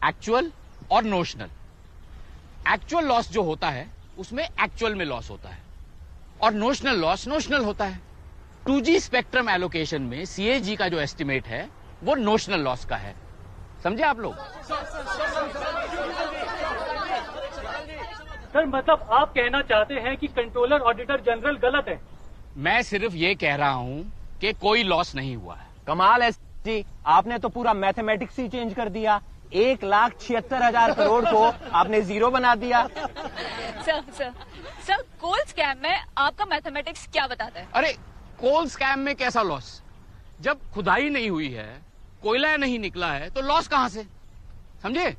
एक्चुअल और नोशनल। एक्चुअल लॉस जो होता है उसमें एक्चुअल में लॉस होता है और नोशनल लॉस नोशनल होता है। 2G स्पेक्ट्रम एलोकेशन में CAG का जो एस्टिमेट है वो नोशनल लॉस का है। समझे आप लोग? सर, मतलब आप कहना चाहते हैं कि कंट्रोलर ऑडिटर जनरल गलत है? मैं सिर्फ ये कह रहा हूं कि कोई लॉस नहीं हुआ है। कमाल है जी, आपने तो पूरा मैथमेटिक्स ही चेंज कर दिया। 1,76,000 करोड़ को आपने जीरो बना दिया। सर, कोल स्कैम में आपका मैथमेटिक्स क्या बताता है? अरे, कोल स्कैम में कैसा लॉस? जब खुदाई नहीं हुई है, कोयला नहीं निकला है, तो लॉस कहां से? समझे?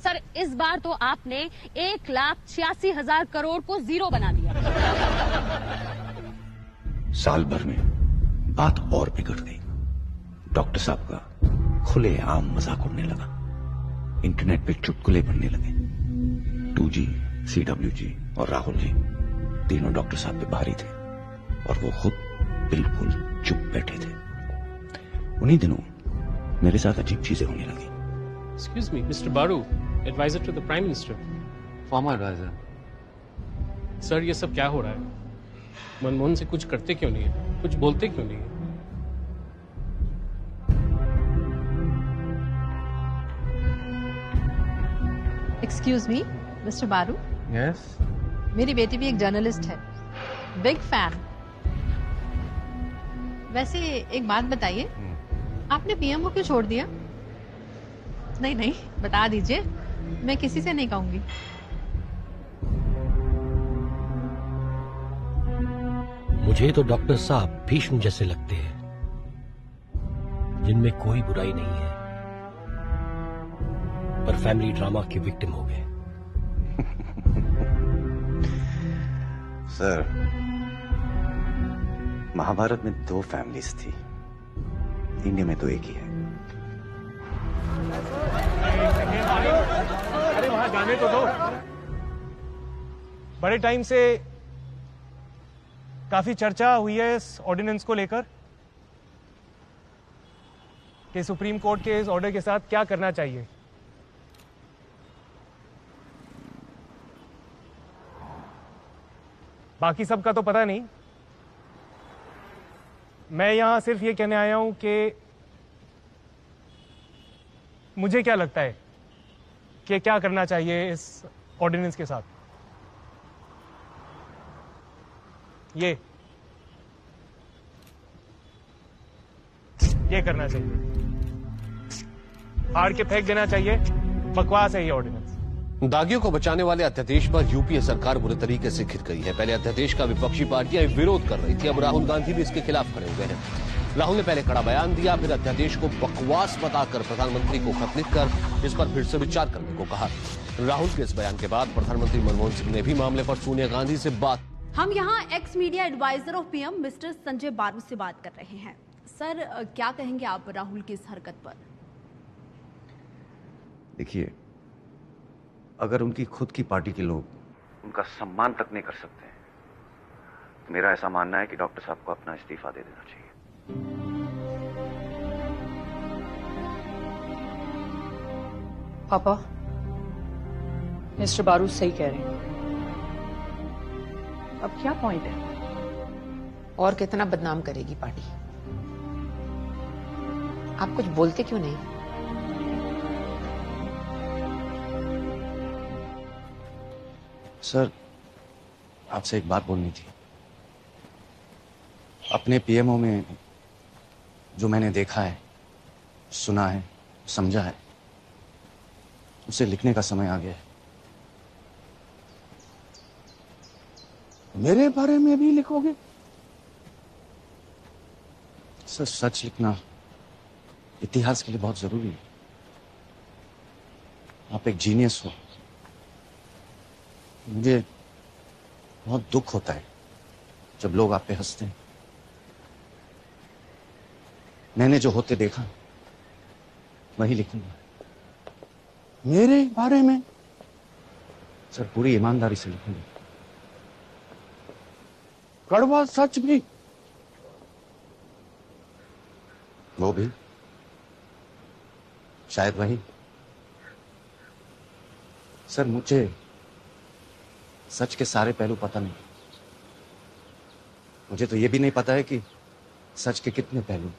सर इस बार तो आपने 1,86,000 करोड़ को जीरो बना दिया। साल भर में बात और बिगड़ गई। डॉक्टर साहब का खुलेआम मजाक उड़ने लगा, इंटरनेट पे चुटकुले बनने लगे। 2G, CWG और राहुल जी तीनों डॉक्टर साहब पे भारी थे और वो खुद बिल्कुल चुप बैठे थे। उन्हीं दिनों मेरे साथ अजीब चीजें होने लगी। Excuse me, Mr. Baru, advisor to the Prime Minister. Former advisor. Sir ये सब क्या हो रहा है? मनमोहन से कुछ करते क्यों नहीं है? कुछ बोलते क्यों नहीं है? Excuse me, Mr. Baru. Yes. मेरी बेटी भी एक जर्नलिस्ट है, बिग फैन। वैसे एक बात बताइए, आपने पीएम को क्यों छोड़ दिया? नहीं नहीं, बता दीजिए, मैं किसी से नहीं कहूंगी। मुझे तो डॉक्टर साहब भीष्म जैसे लगते हैं, जिनमें कोई बुराई नहीं है, पर फैमिली ड्रामा के विक्टिम हो गए। सर, महाभारत में 2 फैमिलीज थी, इंडिया में तो एक ही है। अरे वहां जाने तो दो। बड़े टाइम से काफी चर्चा हुई है इस ऑर्डिनेंस को लेकर कि सुप्रीम कोर्ट के इस ऑर्डर के साथ क्या करना चाहिए। बाकी सबका तो पता नहीं, मैं यहां सिर्फ ये कहने आया हूं कि मुझे क्या लगता है कि क्या करना चाहिए इस ऑर्डिनेंस के साथ। ये करना चाहिए, फाड़ के फेंक देना चाहिए, बकवास है ये ऑर्डिनेंस। दागियों को बचाने वाले अध्यादेश पर यूपीए सरकार बुरे तरीके से घिर गई है। पहले अध्यादेश का विपक्षी पार्टियां विरोध कर रही थी, अब राहुल गांधी भी इसके खिलाफ खड़े हुए हैं। राहुल ने पहले कड़ा बयान दिया, फिर अध्यादेश को बकवास बताकर प्रधानमंत्री को खत लिखकर इस पर फिर से विचार करने को कहा। राहुल के इस बयान के बाद प्रधानमंत्री मनमोहन सिंह ने भी मामले पर सोनिया गांधी से बात। हम यहाँ ex media adviser of PM mister Sanjay Baru से बात कर रहे हैं। सर क्या कहेंगे आप राहुल की इस हरकत पर? देखिए, अगर उनकी खुद की पार्टी के लोग उनका सम्मान तक नहीं कर सकते, तो मेरा ऐसा मानना है कि डॉक्टर साहब को अपना इस्तीफा दे देना चाहिए। पापा, मिस्टर बारू सही कह रहे हैं। अब क्या पॉइंट है? और कितना बदनाम करेगी पार्टी? आप कुछ बोलते क्यों नहीं? सर, आपसे एक बात बोलनी थी। अपने पीएमओ में जो मैंने देखा है, सुना है, समझा है, उसे लिखने का समय आ गया है। मेरे बारे में भी लिखोगे? सर, सच लिखना इतिहास के लिए बहुत जरूरी है। आप एक जीनियस हो। मुझे बहुत दुख होता है जब लोग आप पे हंसते हैं। मैंने जो होते देखा वही लिखूंगा। मेरे बारे में? सर, पूरी ईमानदारी से लिखूंगा। कड़वा सच भी? वो भी शायद वही। सर, मुझे सच के सारे पहलू पता नहीं। मुझे तो ये भी नहीं पता है कि सच के कितने पहलू।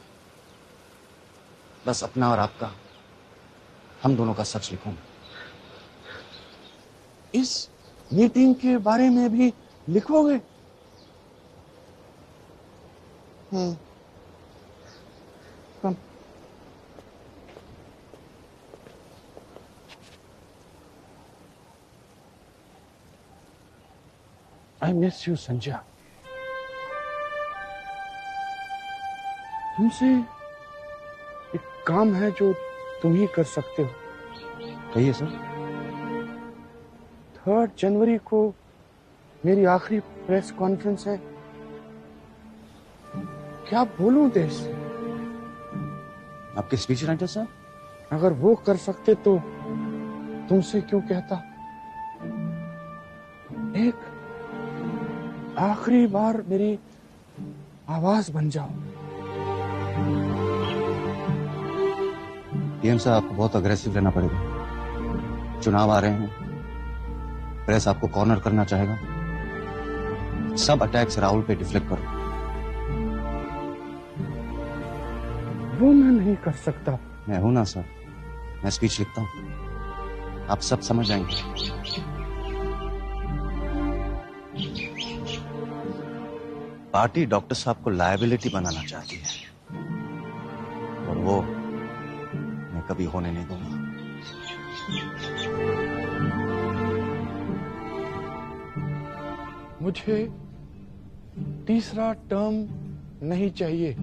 बस अपना और आपका, हम दोनों का सच लिखूंगा। इस मीटिंग के बारे में भी लिखोगे? कम। I miss you, Sanjay. तुमसे एक काम है जो तुम ही कर सकते हो। कहिए सर। 3 जनवरी को मेरी आखिरी प्रेस कॉन्फ्रेंस है। क्या बोलूं देश से? आपके स्पीच राइटर सर? अगर वो कर सकते तो तुमसे क्यों कहता? एक आखिरी बार मेरी आवाज बन जाओ। पीएम साहब, आपको बहुत अग्रेसिव रहना पड़ेगा। चुनाव आ रहे हैं, प्रेस आपको कॉर्नर करना चाहेगा। सब अटैक्स राहुल पे डिफ्लेक्ट करो। वो मैं नहीं कर सकता। मैं हूं ना सर, मैं स्पीच लिखता हूं, आप सब समझ जाएंगे। पार्टी डॉक्टर साहब को लायबिलिटी बनाना चाहती है और वो मैं कभी होने नहीं दूंगा। मुझे तीसरा टर्म नहीं चाहिए।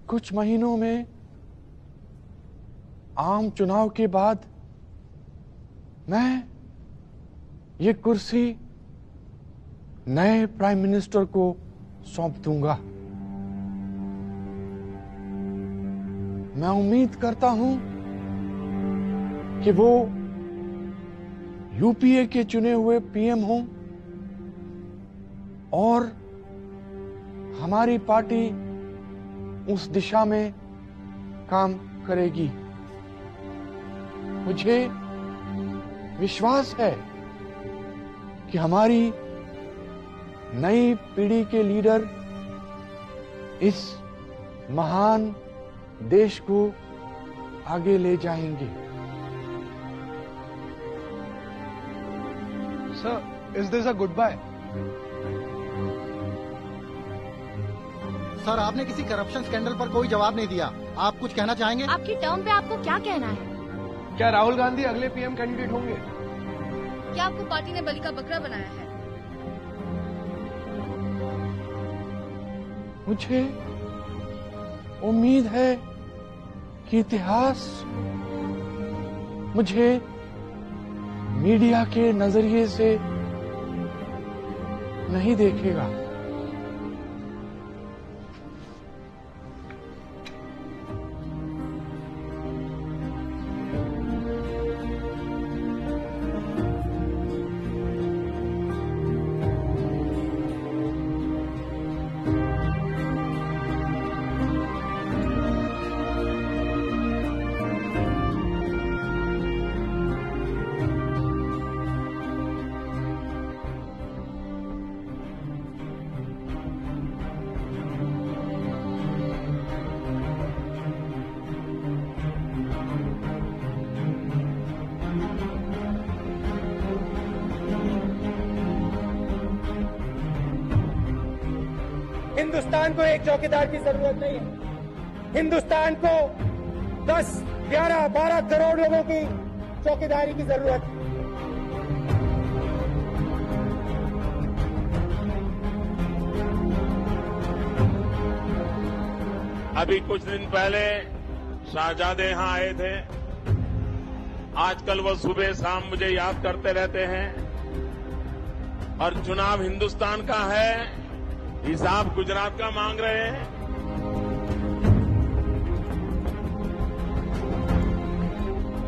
कुछ महीनों में आम चुनाव के बाद मैं ये कुर्सी नए प्राइम मिनिस्टर को सौंप दूंगा। मैं उम्मीद करता हूं कि वो यूपीए के चुने हुए पीएम हों और हमारी पार्टी उस दिशा में काम करेगी। मुझे विश्वास है कि हमारी नई पीढ़ी के लीडर इस महान देश को आगे ले जाएंगे। Sir, is this a goodbye? Sir, आपने किसी करप्शन स्कैंडल पर कोई जवाब नहीं दिया। आप कुछ कहना चाहेंगे? आपकी टर्म पे आपको क्या कहना है? क्या राहुल गांधी अगले पीएम कैंडिडेट होंगे? क्या आपको पार्टी ने बलि का बकरा बनाया है? मुझे उम्मीद है कि इतिहास मुझे मीडिया के नजरिए से नहीं देखेगा। हिंदुस्तान को एक चौकीदार की जरूरत नहीं है। हिंदुस्तान को 10, 11, 12 करोड़ लोगों की चौकीदारी की जरूरत है। अभी कुछ दिन पहले शाहजादे यहां आए थे। आजकल वो सुबह शाम मुझे याद करते रहते हैं। और चुनाव हिंदुस्तान का है, हिसाब गुजरात का मांग रहे हैं।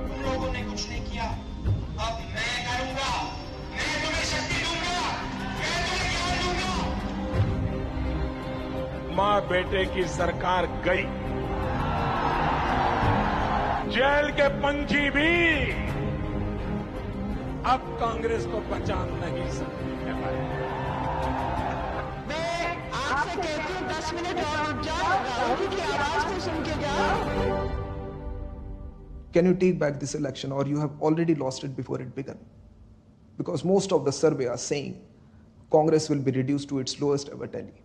तुम लोगों ने कुछ नहीं किया, अब मैं करूंगा। मैं तुम्हें शक्ति दूंगा, मैं तुम्हें ज्ञान दूंगा। मां बेटे की सरकार गई, जेल के पंछी भी अब कांग्रेस को पहचान नहीं सकते हैं। आपसे कहती हूँ 10 मिनट और रुक जाओ, राहुल की आवाज को सुन के जाओ। Can you take back this election, or you have already lost it before it began? Because most of the survey are saying Congress will be reduced to its lowest ever tally.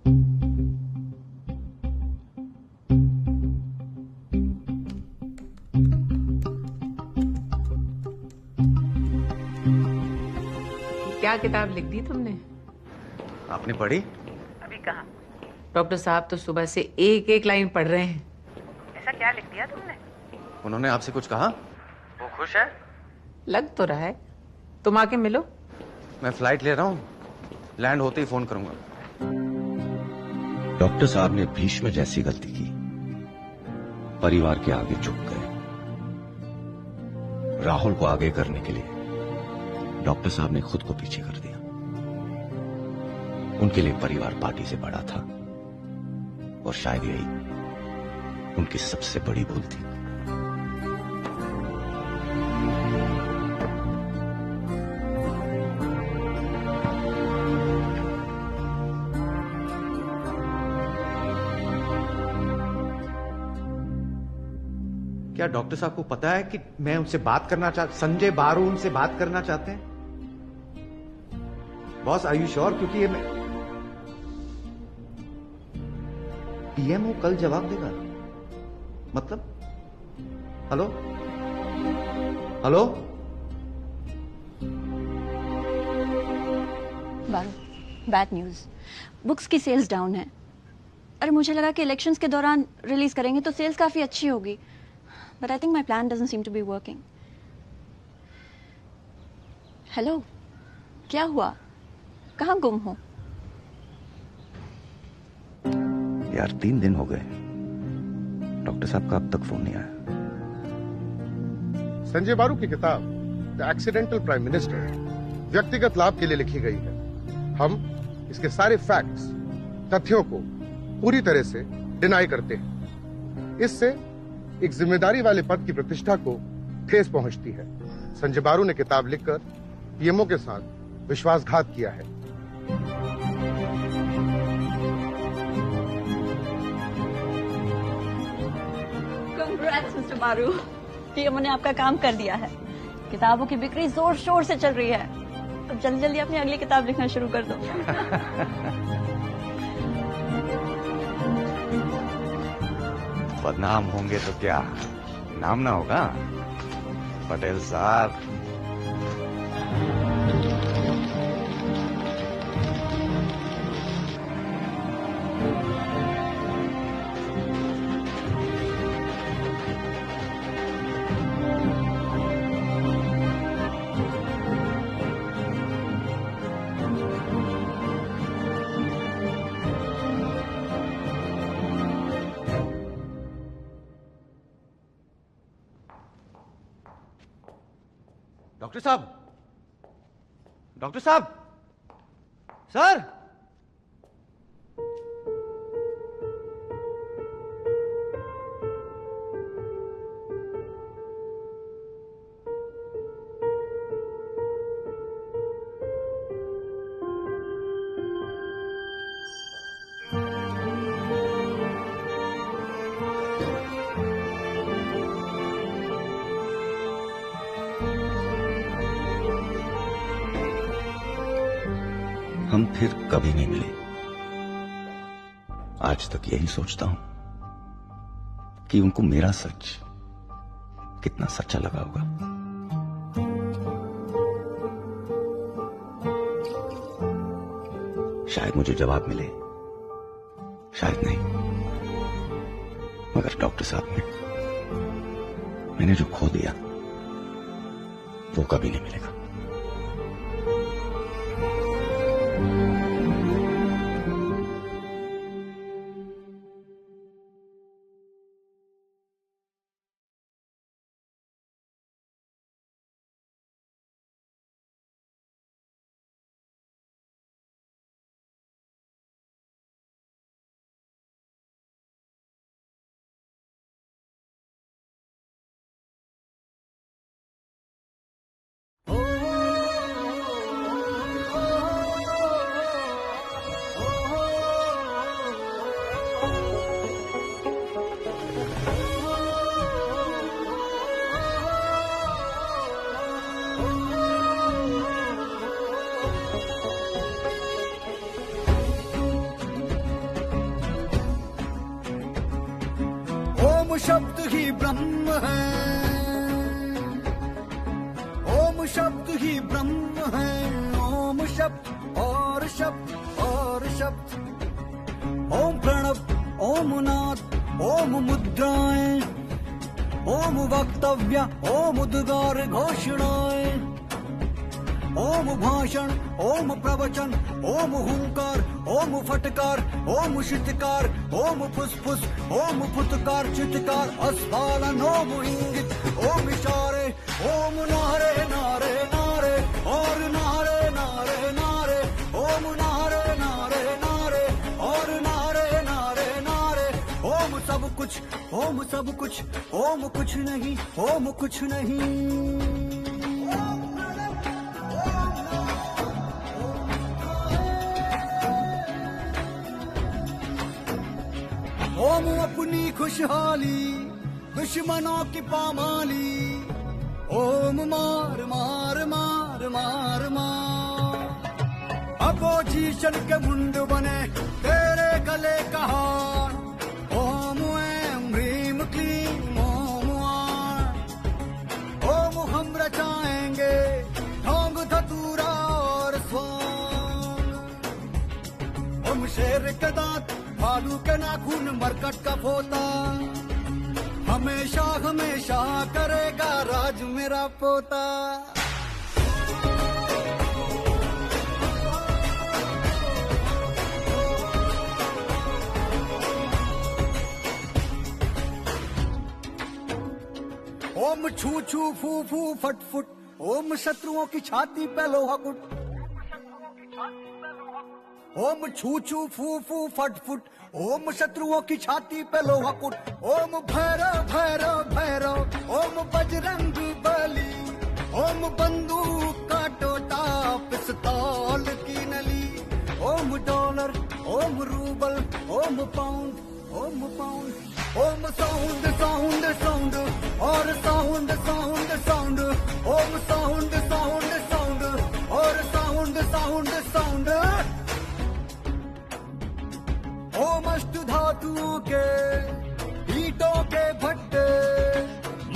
क्या किताब लिख दी तुमने? आपने पढ़ी? अभी कहाँ? डॉक्टर साहब तो सुबह से एक एक लाइन पढ़ रहे हैं। ऐसा क्या लिख दिया तुमने? उन्होंने आपसे कुछ कहा? खुश है? लग तो रहा है। तुम आके मिलो। मैं फ्लाइट ले रहा हूँ, लैंड होते ही फोन करूंगा। डॉक्टर साहब ने भीष्म जैसी गलती की, परिवार के आगे झुक गए। राहुल को आगे करने के लिए डॉक्टर साहब ने खुद को पीछे कर दिया। उनके लिए परिवार पार्टी से बड़ा था और शायद यही उनकी सबसे बड़ी भूल थी। क्या डॉक्टर साहब को पता है कि मैं उनसे बात करना संजय बारू उनसे बात करना चाहते हैं? Boss, are you sure? क्योंकि ये मैं पीएमओ कल जवाब देगा। मतलब hello hello Baru, bad news. Books की सेल्स डाउन है। अरे मुझे लगा कि इलेक्शंस के दौरान रिलीज करेंगे तो सेल्स काफी अच्छी होगी, but I think my plan doesn't seem to be working. Hello, क्या हुआ? कहाँ गुम हो? यार 3 दिन हो गए, डॉक्टर साहब का अब तक फोन नहीं आया। संजय बारू की किताब द एक्सीडेंटल प्राइम मिनिस्टर व्यक्तिगत लाभ के लिए लिखी गई है। हम इसके सारे फैक्ट्स, तथ्यों को पूरी तरह से डिनाई करते हैं। इससे एक जिम्मेदारी वाले पद की प्रतिष्ठा को ठेस पहुंचती है। संजय बारू ने किताब लिखकर पीएमओ के साथ विश्वासघात किया है। Congrats, Mr. बारू, पीएमओ ने आपका काम कर दिया है। किताबों की बिक्री जोर शोर से चल रही है। अब जल्दी जल्दी अपनी अगली किताब लिखना शुरू कर दो। बदनाम होंगे तो क्या, नाम ना होगा? पटेल साहब। डॉक्टर साहब, डॉक्टर साहब, सर। हम फिर कभी नहीं मिले। आज तक यही सोचता हूं कि उनको मेरा सच कितना सच्चा लगा होगा। शायद मुझे जवाब मिले, शायद नहीं, मगर डॉक्टर साहब ने मैंने जो खो दिया वो कभी नहीं मिलेगा। शब्द ही ब्रह्म है, ओम शब्द ही ब्रह्म है। ओम शब्द और शब्द और शब्द, ओम प्रणव, ओम नाद, ओम मुद्राएं, ओम वक्तव्य, ओम उद्गार घोषणाएं, ओम भाषण, ओम प्रवचन, ओम हुंकार, ओम फटकार, ओम शितकार, ओम फुसफुस, ओम फुतकार, चित्कार, अस्फालन, ओम इंगित, ओम इशारे, ओम नारे नारे नारे और नारे नारे नारे, ओम नारे नारे नारे और नारे नारे नारे, ओम सब कुछ, ओम सब कुछ, ओम कुछ नहीं, ओम कुछ नहीं। ओम अपनी खुशहाली दुश्मनों की पामाली, ओम मार मार मार मार मार, अपोजिशन के मुंड बने तेरे गले का हार, ओम ऐं ह्रीम क्लीम ओम आर, ओम हम रचाएंगे ढोंग धतूरा और स्वांग, ओम शेर के दांत भालू के नाखून मरकट का पोता, हमेशा हमेशा करेगा राज मेरा पोता। ओम छू छू फू फू फट फुट, ओम शत्रुओं की छाती पे लोहा कुट, ओम छू छू फू फू फट फुट, ओम शत्रुओं की छाती पे लोहा कुट, ओम भैरव भैरव भैरव, ओम बजरंग बली, ओम बंदूक का टोटा पिस्तौल की नली, ओम डॉलर, ओम रूबल, ओम पाउंड, ओम पाउंड, ओम साउंड साउंड साउंड और साउंड साउंड साउंड, ओम साउंड साउंड साउंड और साउंड साउंड साउंड, ओम अष्ट धातुओं के ईटों के भट्टे,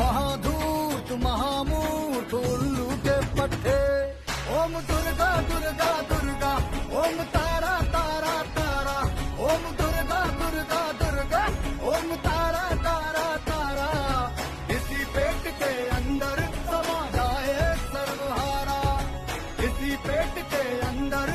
महाधूत महामूर्ख उल्लू के पट्टे, ओम दुर्गा दुर्गा दुर्गा, ओम तारा तारा तारा, ओम दुर्गा दुर्गा दुर्गा, ओम तारा तारा तारा, इसी पेट के अंदर समा जाए सर्वहारा, इसी पेट के अंदर